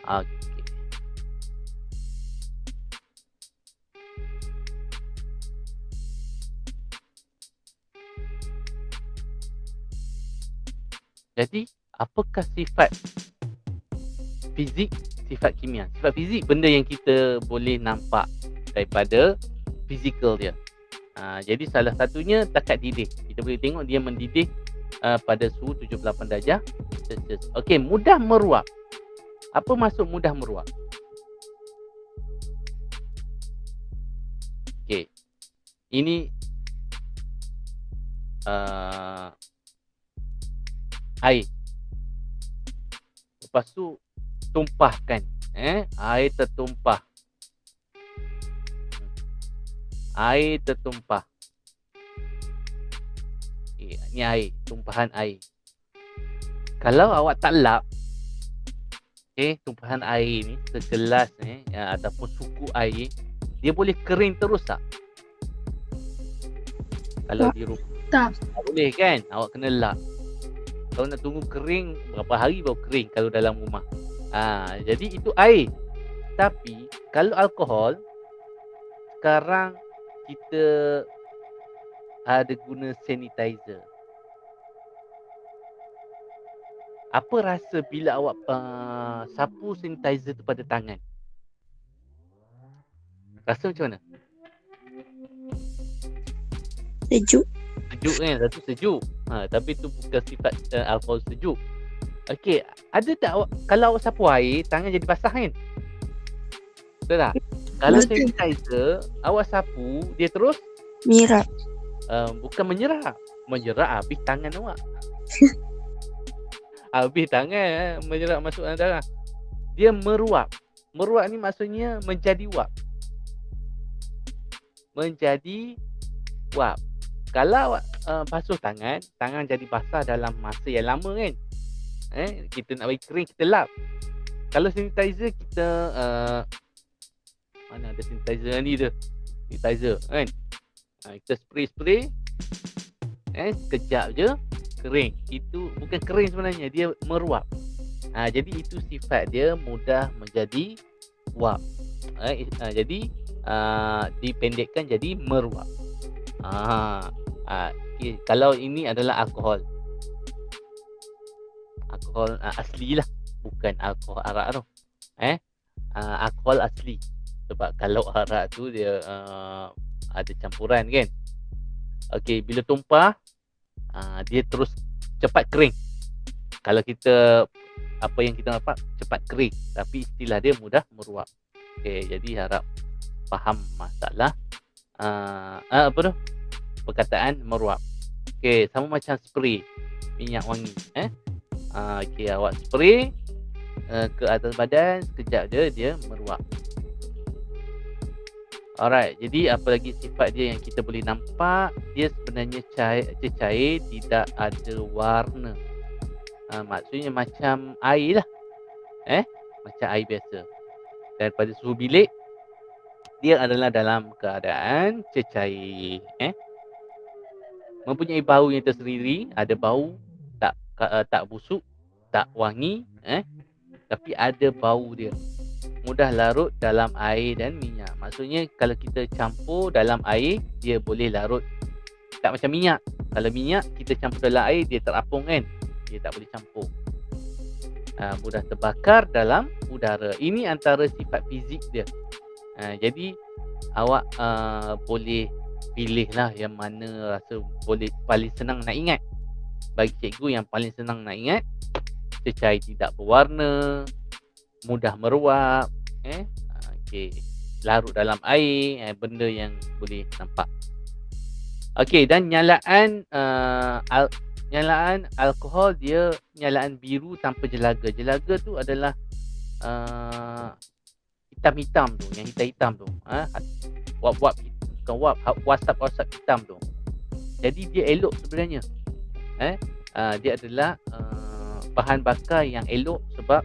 Okey. Jadi, apakah sifat fizik, sifat kimia? Sifat fizik benda yang kita boleh nampak daripada fizikal dia. Jadi salah satunya takat didih. Kita boleh tengok dia mendidih pada suhu 78 darjah Celsius. Okey, mudah meruap. Apa maksud mudah meruap? Okey. Ini air. Lepas tu tumpahkan. Air tertumpah. Air tertumpah. Ni air, tumpahan air. Kalau awak tak lap, tumpahan air ni segelas ataupun suku air, dia boleh kering terus tak? Kalau di rumah Tak. tak boleh kan? Awak kena lap. Kalau nak tunggu kering, berapa hari baru kering kalau dalam rumah. Jadi itu air. Tapi kalau alkohol, sekarang kita ada guna sanitizer. Apa rasa bila awak sapu sanitizer tu pada tangan? Rasa macam mana? Sejuk. Sejuk kan? Satu sejuk. Tapi tu bukan sifat alkohol sejuk. Okey, ada tak awak, kalau awak sapu air, tangan jadi basah kan? Betul tak? Kalau Betul. sanitizer, awak sapu, dia terus Mirak. bukan menyerap. Menyerap habis tangan awak. Habis tangan menyerap masuk dalam darah. Dia meruap. Meruap ni maksudnya menjadi wap. Menjadi wap. Kalau awak basuh tangan jadi basah dalam masa yang lama kan. Kita nak bagi kering, kita lap. Kalau sanitizer kita mana ada sanitizer ni tu. Sanitizer kan. Kita spray. Sekejap je kering. Itu bukan kering sebenarnya, dia meruap. Jadi itu sifat dia mudah menjadi wap. Jadi dipendekkan jadi meruap. Kalau ini adalah alkohol. Alkohol asli lah, bukan alkohol arak tu. Alkohol asli. Sebab kalau arak tu dia ada campuran kan. Okey, bila tumpah dia terus cepat kering. Kalau kita apa yang kita dapat cepat kering, tapi istilah dia mudah meruap. Okey, jadi harap faham masalah apa tu? Perkataan meruap. Okey, sama macam spray minyak wangi okey, awak spray ke atas badan, sekejap dia meruap. Alright, jadi apa lagi sifat dia yang kita boleh nampak, dia sebenarnya cecair, tidak ada warna. Maksudnya macam air lah. Macam air biasa. Dan pada suhu bilik, dia adalah dalam keadaan cecair. Mempunyai bau yang tersendiri, ada bau tak busuk, tak wangi, tapi ada bau dia. Mudah larut dalam air dan minyak. Maksudnya kalau kita campur dalam air, dia boleh larut. Tak macam minyak. Kalau minyak kita campur dalam air, dia terapung kan. Dia tak boleh campur. Mudah terbakar dalam udara. Ini antara sifat fizik dia. Jadi awak boleh pilih lah yang mana rasa boleh paling senang nak ingat. Bagi cikgu yang paling senang nak ingat, cecair tidak berwarna, mudah meruap, okey, larut dalam air, benda yang boleh nampak. Okey, dan nyalaan nyalaan alkohol, dia nyalaan biru tanpa jelaga. Jelaga tu adalah hitam-hitam tu, yang hitam-hitam tu. Wap-wap, bukan wap, wasap-wasap hitam tu. Jadi dia elok sebenarnya. Dia adalah bahan bakar yang elok sebab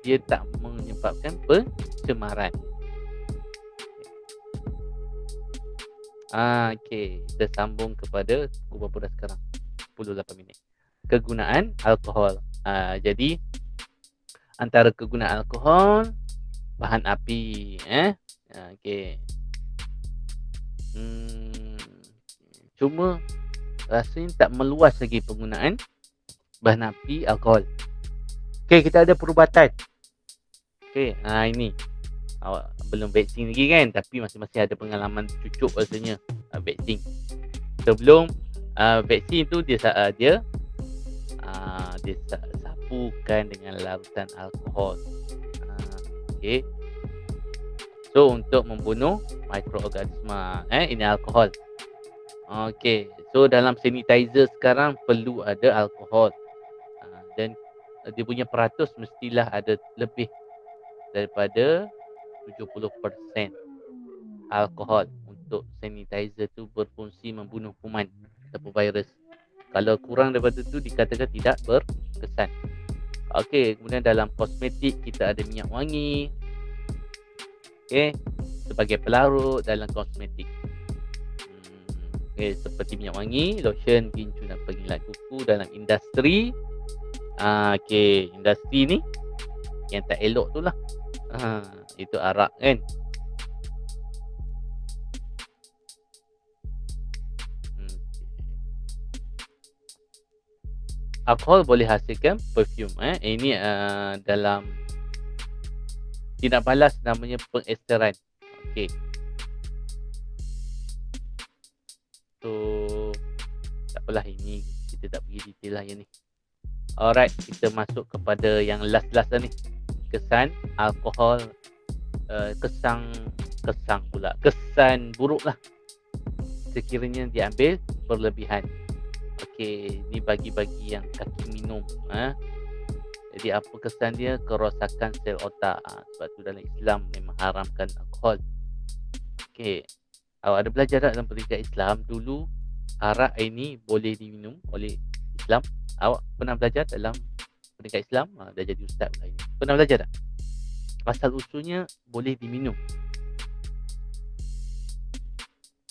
dia tak menyebabkan pencemaran. Okey, kita sambung kepada berapa dah sekarang? 18 minit. Kegunaan alkohol. Jadi antara kegunaan alkohol, bahan api, okey. Cuma rasanya tak meluas lagi penggunaan bahan api alkohol. Okey, kita ada perubatan. Okey, ini awak belum vaksin lagi kan, tapi masing-masing ada pengalaman cucuk rasanya vaksin. Sebelum vaksin tu dia sapukan dengan larutan alkohol. Okey. So untuk membunuh mikroorganisma, ini alkohol. Okey. So dalam sanitizer sekarang perlu ada alkohol. Dan dia punya peratus mestilah ada lebih daripada 70% alkohol untuk sanitizer tu berfungsi membunuh kuman ataupun virus. Kalau kurang daripada tu dikatakan tidak berkesan. Okey, kemudian dalam kosmetik kita ada minyak wangi. Okey, sebagai pelarut dalam kosmetik. Okey, seperti minyak wangi, lotion, gincu dan pengilat kuku dalam industri. Okey, industri ni yang tak elok tu lah. Itu arak kan. Alkohol boleh hasilkan perfume. Ini dalam tindak balas namanya pengesteran. Okey. So tak apalah, ini kita tak pergi detail lah yang ni. Alright, kita masuk kepada yang last lah ni. Kesan alkohol, kesan buruk lah sekiranya diambil berlebihan. Okey, ni bagi-bagi yang kaki minum. Jadi apa kesan dia? Kerosakan sel otak. Sebab tu dalam Islam memang haramkan alkohol. Okey, awak ada belajar tak dalam pendidikan Islam dulu arak ini boleh diminum oleh Islam? Awak pernah belajar dalam pendidikan Islam? Dah jadi ustaz pula ini. Pernah belajar tak? Asal usulnya boleh diminum.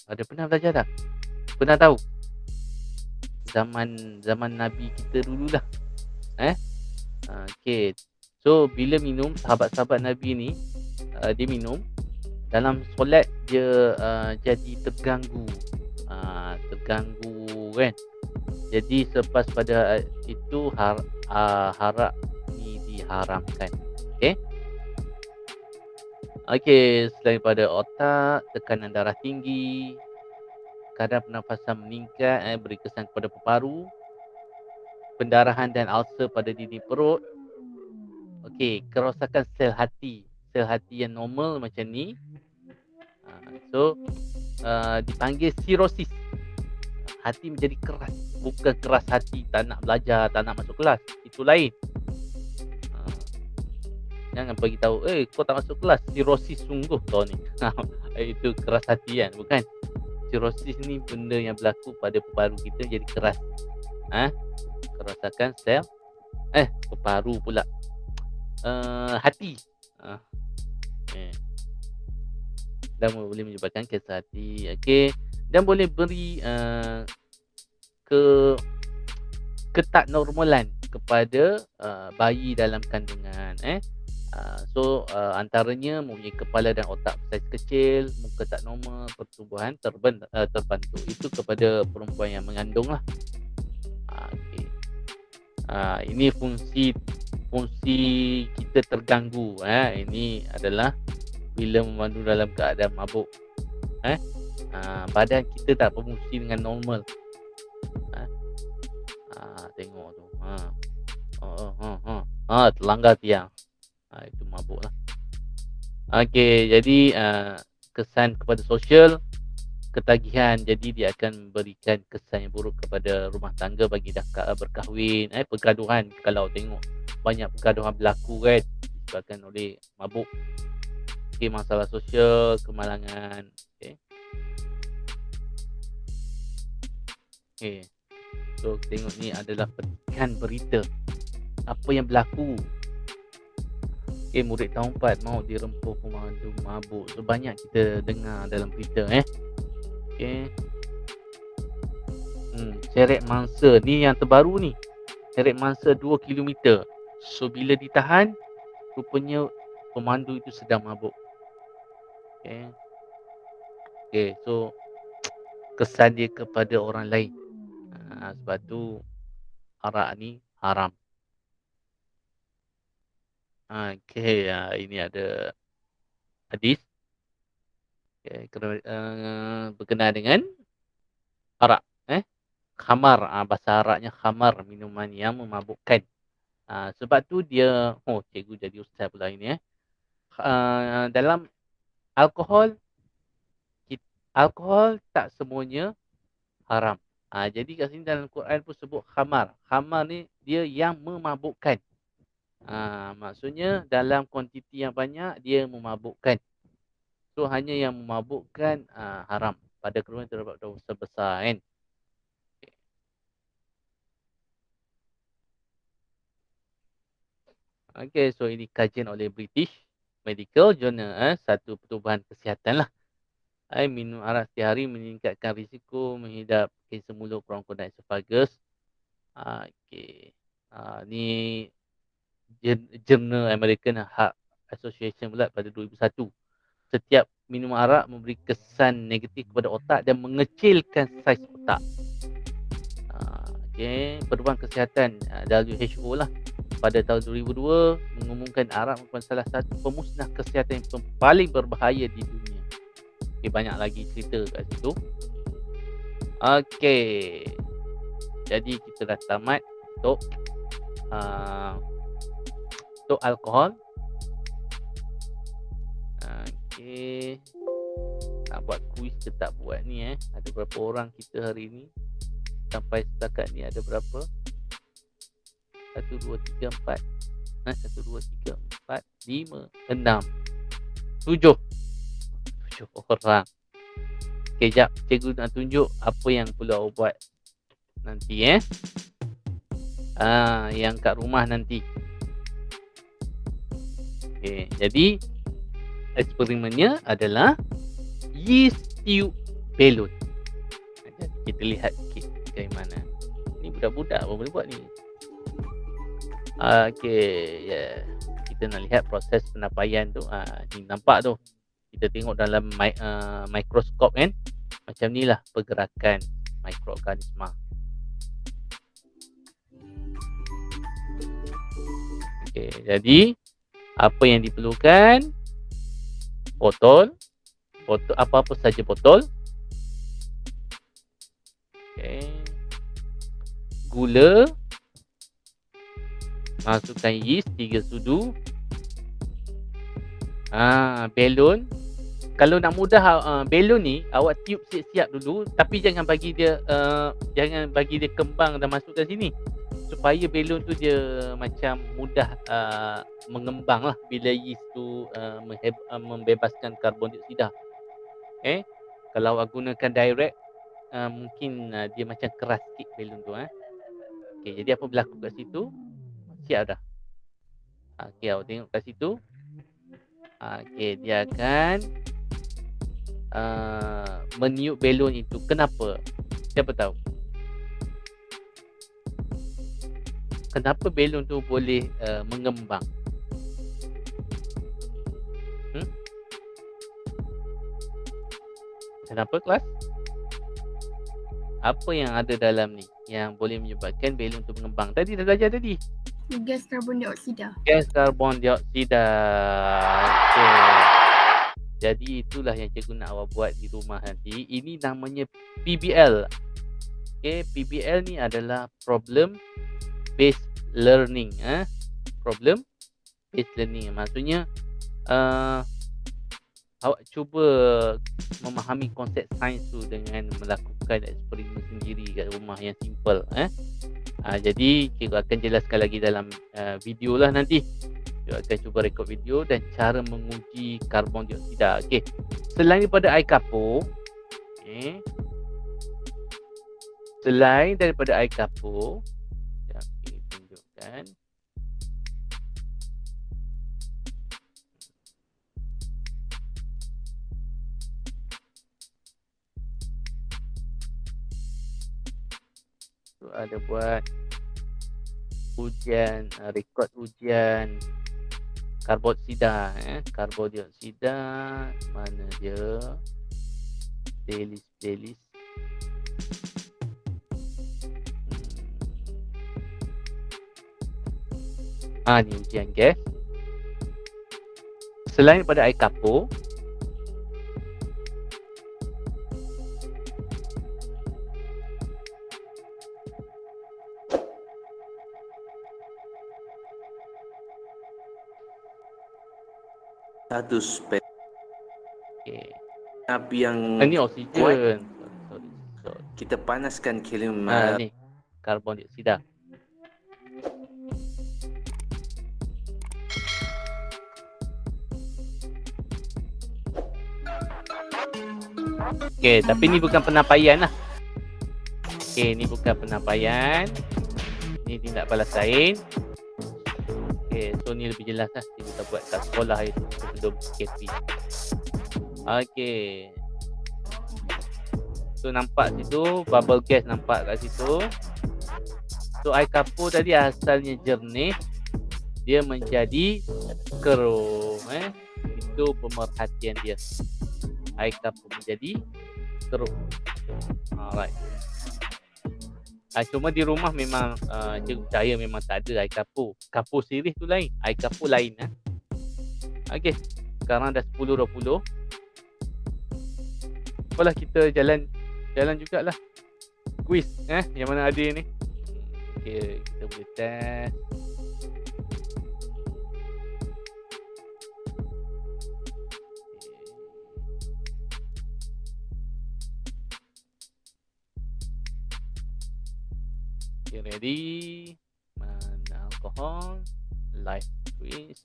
Ada pernah belajar tak? Pernah tahu? Zaman Nabi kita dululah. Okey. So bila minum, sahabat-sahabat Nabi ni dia minum dalam solat dia jadi terganggu. Terganggu kan. Jadi selepas pada itu harak ni diharamkan. Okey. Okey, selain pada otak, tekanan darah tinggi, kadar pernafasan meningkat, beri kesan kepada paru-paru. pendarahan dan ulcer pada dinding perut. Okey, kerosakan sel hati. Sel hati yang normal macam ni. Dipanggil cirrhosis. Hati menjadi keras. Bukan keras hati, tak nak belajar, tak nak masuk kelas. Itu lain. Jangan bagi tahu, kau tak masuk kelas, cirrhosis sungguh kau ni. Itu keras hati kan, bukan? Cirrhosis ni benda yang berlaku pada paru kita jadi keras. Kerosakan sel paru pula. Hati. Dan boleh menyebabkan kanser hati. Okey, dan boleh beri ketak normalan kepada bayi dalam kandungan. Antaranya mempunyai kepala dan otak saiz kecil, muka tak normal, pertumbuhan terbantu. Itu kepada perempuan yang mengandung lah. Okay. Ini fungsi kita terganggu. Ini adalah bila memandu dalam keadaan mabuk. Badan kita tak berfungsi dengan normal. Tengok tu. Terlanggar tiang. Itu mabuk lah. Okey, jadi kesan kepada sosial, ketagihan. Jadi dia akan memberikan kesan yang buruk kepada rumah tangga bagi dah berkahwin. Pergaduhan, kalau tengok banyak pergaduhan berlaku kan disebabkan oleh mabuk. Okey, masalah sosial, kemalangan. Okey. So tengok ni adalah petikan berita apa yang berlaku. Murid tahun 4 mahu dirempuh pemandu mabuk. So banyak kita dengar dalam berita. Seret mangsa ni yang terbaru ni. Seret mangsa 2 km. So bila ditahan, rupanya pemandu itu sedang mabuk. So kesan dia kepada orang lain. Sebab tu arak ni haram. Ini ada hadis berkenaan dengan arak. Khamar, bahasa Arabnya khamar, minuman yang memabukkan. Sebab tu dia, cikgu jadi ustaz pula ini. Dalam alkohol tak semuanya haram. Jadi kat sini dalam Quran pun sebut khamar. Khamar ni dia yang memabukkan. Maksudnya dalam kuantiti yang banyak dia memabukkan. So hanya yang memabukkan haram. Pada keruan terdapat dosa besar kan. Okay, so ini kajian oleh British Medical Journal. Satu pertubuhan kesihatan lah. Minum arak setiap hari meningkatkan risiko menghidap kanser mulut, bronko dan esophagus. Ni Journal American Heart Association pula pada 2001. Setiap minum arak memberi kesan negatif kepada otak dan mengecilkan saiz otak. Pertubuhan Kesihatan WHO lah pada tahun 2002 mengumumkan arak merupakan salah satu pemusnah kesihatan yang paling berbahaya di dunia. Banyak lagi cerita kat situ. Jadi kita dah tamat untuk alkohol. Nak buat kuis ke tak buat ni Ada berapa orang kita hari ni? Sampai setakat ni ada berapa? 1, 2, 3, 4 1, 2, 3, 4 5, 6 7 orang. Jap, cikgu nak tunjuk apa yang perlu awak buat nanti yang kat rumah nanti. Jadi eksperimennya adalah yeast tube balloon. Jadi kita lihat sikit bagaimana. Ni budak-budak apa boleh buat ni. Kita nak lihat proses penapaian tu. Ni nampak tu. Kita tengok dalam mikroskop kan. Macam ni lah pergerakan mikroorganisma. Jadi apa yang diperlukan? Botol, apa-apa saja botol. Gula, Masukkan yeast 3 sudu. Belon. Kalau nak mudah belon ni awak tiup siap-siap dulu, tapi jangan bagi dia kembang dan masukkan sini. Supaya belon tu dia macam mudah mengembang lah bila yeast tu membebaskan karbon dioksida. Kalau awak gunakan direct, mungkin dia macam keras sikit belon tu. Jadi apa berlaku kat situ? Siap dah. Awak tengok kat situ. Dia akan meniup belon itu. Kenapa? Siapa tahu? Kenapa belon tu boleh mengembang? Kenapa, kelas? Apa yang ada dalam ni yang boleh menyebabkan belon tu mengembang? Tadi dah belajar tadi. Gas karbon dioksida. Gas karbon dioksida. Okay. Jadi itulah yang cikgu nak awak buat di rumah nanti. Ini namanya PBL. PBL ni adalah problem based learning. Problem based learning. Maksudnya awak cuba memahami konsep sains tu dengan melakukan eksperimen sendiri kat rumah yang simple. Jadi cikgu akan jelaskan lagi dalam video lah nanti. Cikgu akan cuba rekod video dan cara menguji karbon dioksida. Selain daripada air kapur, selain daripada air kapur, tunjukkan. Tu ada buat ujian, rekod ujian karbon dioksida. Mana dia? Playlist. Ni ujian gas. Selain daripada air kapur, satu spek api yang ini oksigen. Sorry. kita panaskan helium Ni karbon dioksida. Tapi ni bukan penapaian lah. Ni bukan penapaian. Ni tindak balas sain. So ni lebih jelas lah. Kita buat kat sekolah itu sebelum KP. So nampak situ bubble gas, nampak kat situ. So air kapur tadi asalnya jernih, dia menjadi keruh. Itu pemerhatian dia. Air kapur menjadi keruh. Alright. Cuma di rumah memang cikgu percaya memang tak ada air kapur. Kapur sirih tu lain, air kapur lain. Sekarang dah 10.20. Apalah kita jalan jugalah. Quiz yang mana ada ni. Kita boleh test. Ready? Mana alkohol? Live quiz.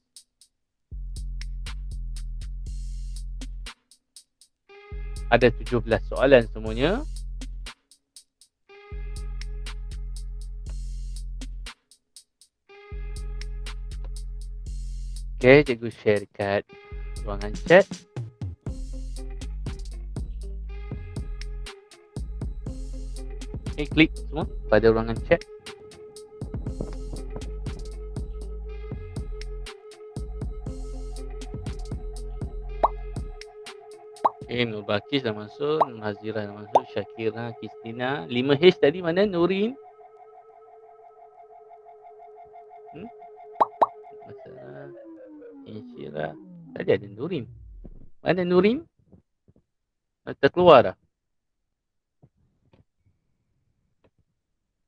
Ada 17 soalan semuanya. Cikgu share dekat ruangan chat. Klik semua pada ruangan chat. Nur Bakis dah masuk, Nur Hazirah dah masuk, Syakira, Kristina. 5H tadi mana? Nurin. Masalah Insyirah. Tadi ada Nurin. Mana Nurin? Terkeluar dah.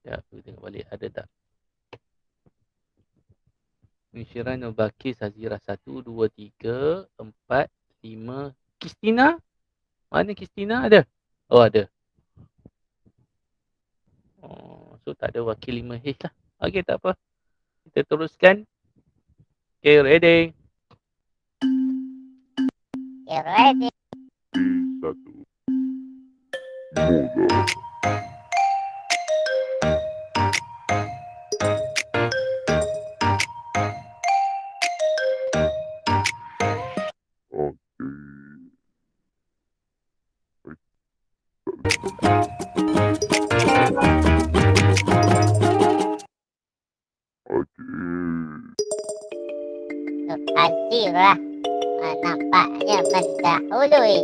Ya, aku tengok balik ada tak. Nishiran, Nobakis, Hazira 1, 2, 3, 4, 5. Kristina? Mana Kristina ada? Oh, ada. Oh, so tak ada wakil 5H lah. Okey, tak apa. Kita teruskan. Okay, ready. Get ready. Satu. Mula. Hazira nampaknya mendahului.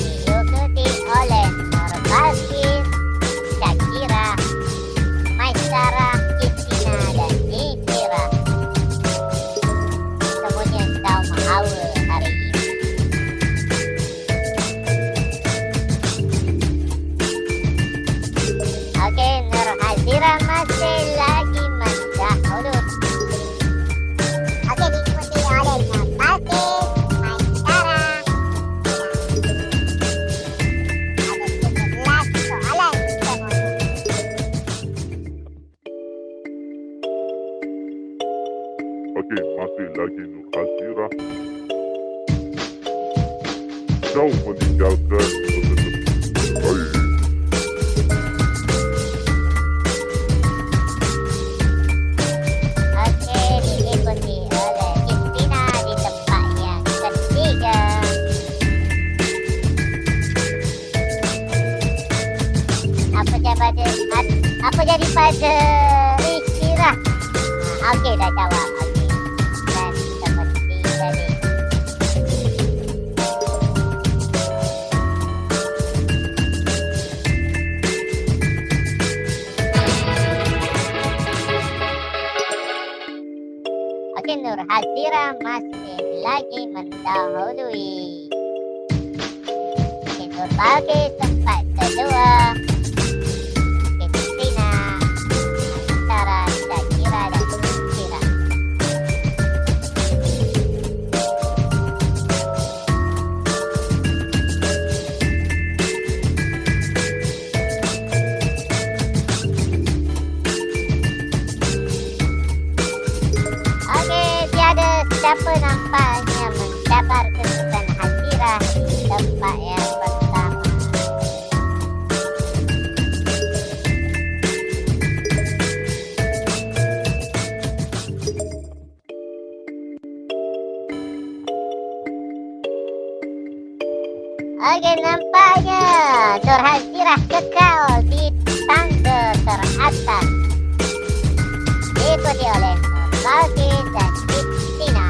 Diikuti oleh Nurbalqis, Shakira, Maisara, Kristina, dan Nishira. Kemudian kaum haul hari ini. Oke, Nur Hazira masih lagi mendahului. Oke, diikuti oleh Nurbalqis, Maisara. Ada 17 soalan semuanya. Okey, masih lagi Nur Hazira. Kau meninggalkan peserta baik. Oke, diikuti oleh Kristina di tempat yang ketiga. Apa jadi pada Nishira? Okey, dah jawab. Okey. Dan seperti tadi. Okey, Nur Hazira masih lagi mendahului. Okey, Nurbalqis tempat kedua. Kristina, Maisara, Shakira, dan Nishira. Okey, tiada siapa nampaknya mencabar kesukaan Hazira di tempat yang pertama. Okey, nampaknya Nur Hazira kekal di tangga teratas. Diikuti oleh Nurbalqis dan Kristina.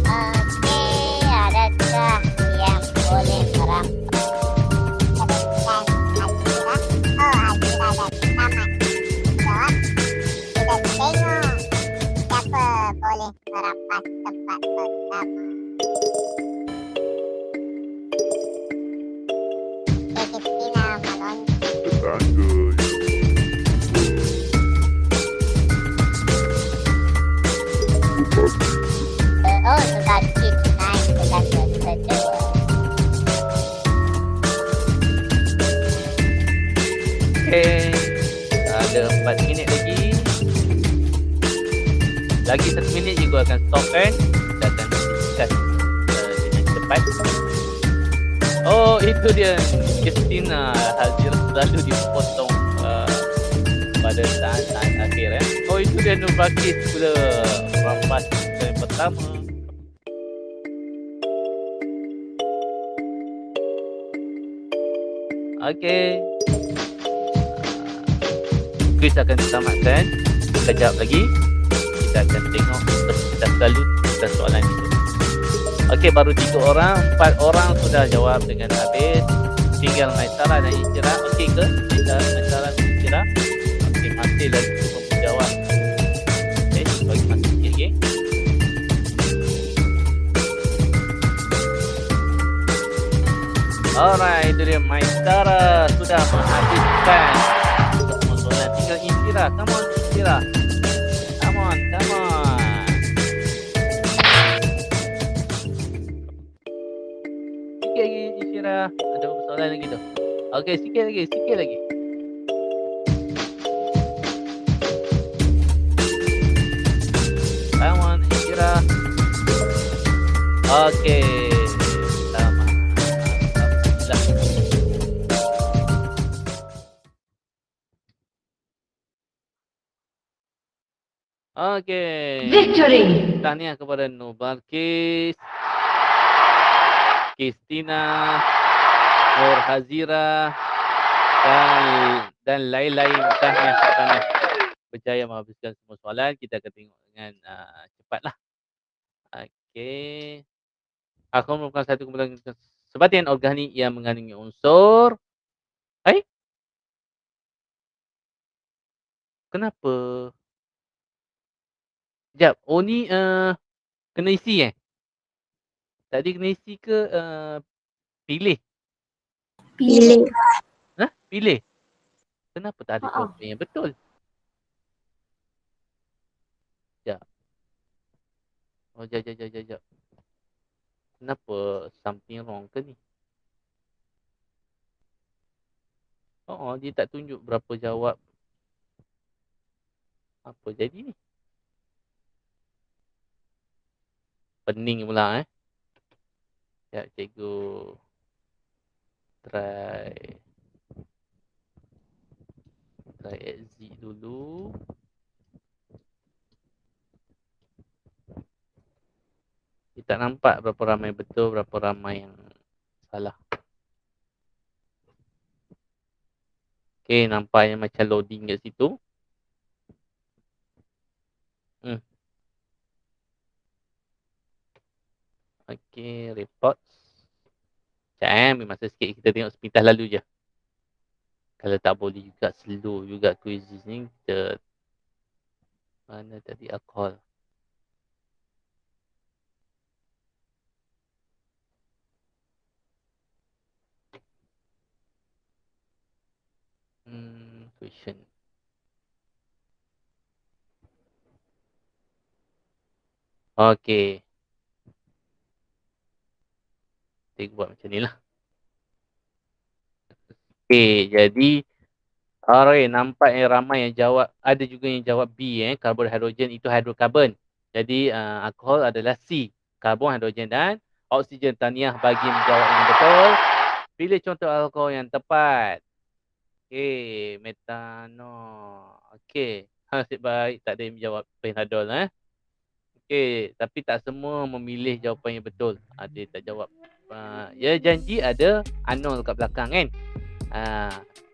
Okey, adakah yang boleh merampok? Hazira dan Tamat. Jawab. Kita tengok siapa boleh merampas tempat pertama. Kristina menonton. Tetangga Nurbalqis naik ke tangga kedua. Okay. Ada 4 minit lagi. Lagi 1 minit juga akan stopkan. Kita akan discuss dengan cepat. Oh, itu dia. Kristina Hazira selalu dipotong pada saat-saat akhir. Oh, itu dia Nurbalqis pula rampas yang pertama. Okey. Kuis akan ditamatkan. Sekejap lagi kita akan tengok kita selalu kita soalan itu. Okey, baru 3 orang, 4 orang sudah jawab dengan habis. tinggal Maisarah dan Isyirah. Okey ke? Maisarah dan Isyirah. Okey, masih lagi cuba menjawab. Okey, bagi masa sikit lagi. Alright, itu dia Maisarah sudah menghabiskan semua soalan. Tinggal Isyirah. Come on, Isyirah. Come on. Sikit lagi Isyirah. Ada beberapa soalan lagi tu. Okey, sikit lagi. Come on, Isyirah. Okey. Selamat. Alhamdulillah. Okey. Victory! Tahniah kepada Nur Balqis, Kristina, Nur Hazira dan lain-lain. Tahniah. Berjaya menghabiskan semua soalan. Kita akan tengok dengan cepatlah. Okey. Alkohol merupakan satu kumpulan sebatian organik yang mengandungi unsur. Kenapa? Sekejap. Oh ni kena isi Tadi kena isi ke pilih? Pilih. Pilih. Kenapa tak ada jawapan yang betul? Sekejap. Oh, sekejap. Kenapa something wrong ke ni? Oh, dia tak tunjuk berapa jawab. Apa jadi ni? Pening pula Sekejap, cikgu try exit dulu. Dia tak nampak berapa ramai betul, berapa ramai yang salah. Okey, nampaknya macam loading kat situ. Okey, reports. Sekejap ambil masa sikit, kita tengok sepintas lalu je. Kalau tak boleh juga, slow juga quizzes ni. Kita mana tadi alcohol. Question. Okey. Kita buat macam ni lah. Okey, jadi alright, nampak yang ramai yang jawab. Ada juga yang jawab B karbon hidrogen itu hidrokarbon. Jadi alkohol adalah C, karbon hidrogen dan oksigen. Tahniah bagi menjawab yang betul. Pilih contoh alkohol yang tepat. Okey, metanol. Okey, nasib baik tak ada yang menjawab penadol Okey, tapi tak semua memilih jawapan yang betul. Ada tak jawab. Ya janji ada anol kat belakang kan.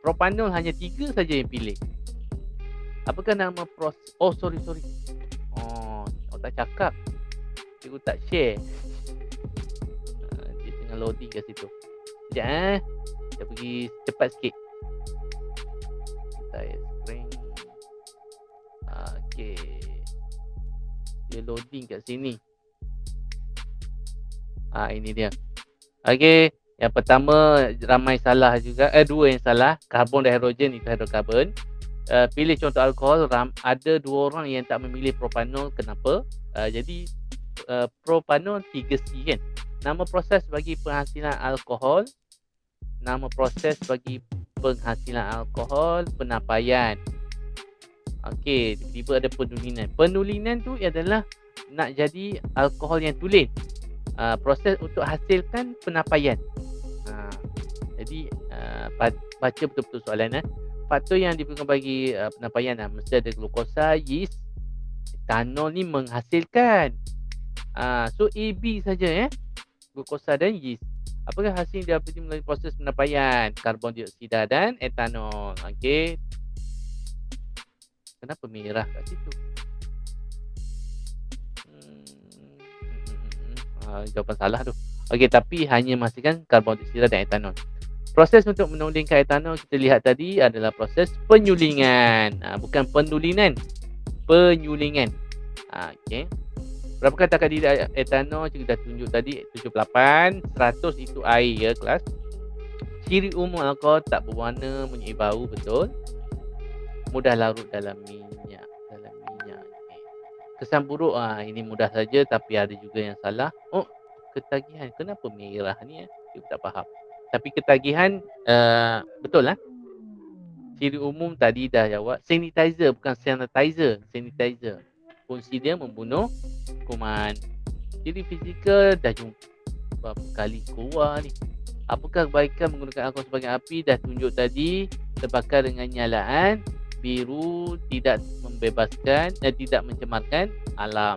Propanol hanya 3 saja yang pilih. Apakah nama proses? Oh, sorry. Oh, tak cakap. Cikgu tak share. Dia tengah loading kat situ. Sekejap Kita pergi cepat sikit. Saya screen. Okey. Dia loading kat sini. Ini dia. Okey, yang pertama ramai salah juga. Dua yang salah. Karbon dan hidrogen itu hidrokarbon. Pilih contoh alkohol. Ada 2 orang yang tak memilih propanol. Kenapa? Jadi propanol 3C kan. Nama proses bagi penghasilan alkohol. Nama proses bagi penghasilan alkohol penapaian. Okey, tiba-tiba ada penulinan. Penulinan tu adalah nak jadi alkohol yang tulen. Proses untuk hasilkan penapaian. Jadi baca betul-betul soalan faktor yang diperlukan bagi penapaian mesti ada glukosa, yeast, etanol ni menghasilkan. So AB saja glukosa dan yeast. Apakah hasil yang didapati melalui proses penapaian? Karbon dioksida dan etanol. Okey. Kenapa merah kat situ? Jawapan salah tu. Okey, tapi hanya memastikan karbon dioksida dan etanol. Proses untuk menolingkan etanol kita lihat tadi adalah proses penyulingan. Bukan penulinan. Penyulingan. Okey. Berapakah kadar etanol kita dah tunjuk tadi? 78, 100 itu air ya kelas. Ciri umum alkohol tak berwarna, mempunyai bau, betul. Mudah larut dalam minyak. Okay. Kesan buruk, ini mudah saja tapi ada juga yang salah. Oh, ketagihan. Kenapa merah ni? Kita tak faham. Tapi ketagihan, betul lah. Ciri umum tadi dah jawab. Sanitizer, bukan sanitizer. Sanitizer. Fungsi dia membunuh kuman. Ciri fizikal dah jumpa berapa kali keluar ni. Apakah kebaikan menggunakan alkohol sebagai api? Dah tunjuk tadi. Terbakar dengan nyalaan biru, tidak membebaskan, tidak mencemarkan alam.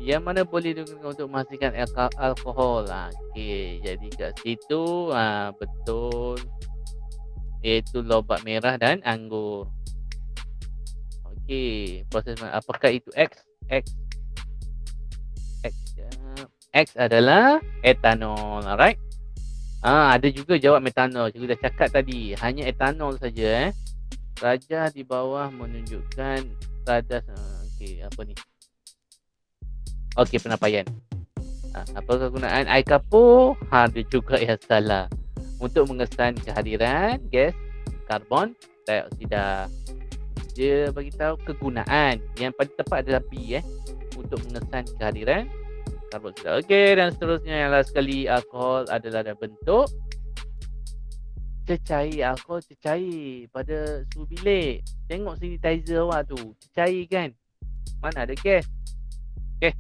Yang mana boleh digunakan untuk menghasilkan alkohol. Okey, jadi kat situ betul. Iaitu lobak merah dan anggur. Okey, proses apakah itu X? X adalah etanol, alright? Ada juga jawab metanol. Cikgu dah cakap tadi, hanya etanol saja. Rajah di bawah menunjukkan radas. Okey, apa ni? Okey, penyampaian. Apakah kegunaan air kapur? Ada juga yang salah. Untuk mengesan kehadiran gas karbon dioksida. Dia bagi tahu kegunaan. Yang paling tepat adalah B untuk mengesan kehadiran karbon dioksida. Okey, dan seterusnya yang last sekali, alkohol adalah dalam bentuk cecair. Alkohol cecair pada suhu bilik. Tengok sanitizer awak tu, cecair kan? Mana ada gas? Okey.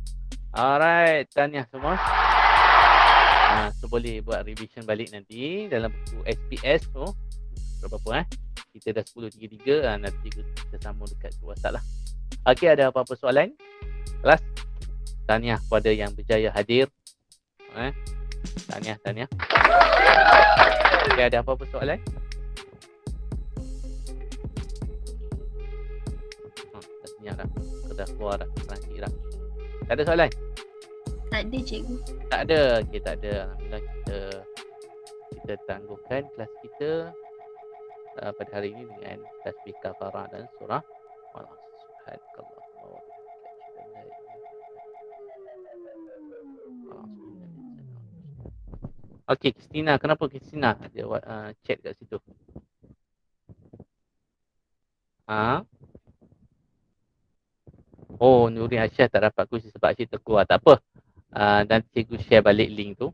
Alright, tahniah semua. So boleh buat revision balik nanti dalam buku SPS tu. Berapa kita dah 10.33. Nanti kita sambung dekat WhatsApp lah. Okey, ada apa-apa soalan? Kelas? Tahniah kepada yang berjaya hadir. Tahniah. Okey, ada apa-apa soalan? Dah senyap dah. Dah keluar dah. Transit dah. Tak ada soalan? Tak ada cikgu. Tak ada. Okey, tak ada. Alhamdulillah kita tangguhkan kelas kita pada hari ini dengan tasbih kafarah dan surah Subhanakallah. Okey, Kristina. Kenapa Kristina? Dia buat chat kat situ. Oh, Nuri Aisyah tak dapat kursi sebab Aisyah terkeluar. Tak apa. Nanti cikgu share balik link tu.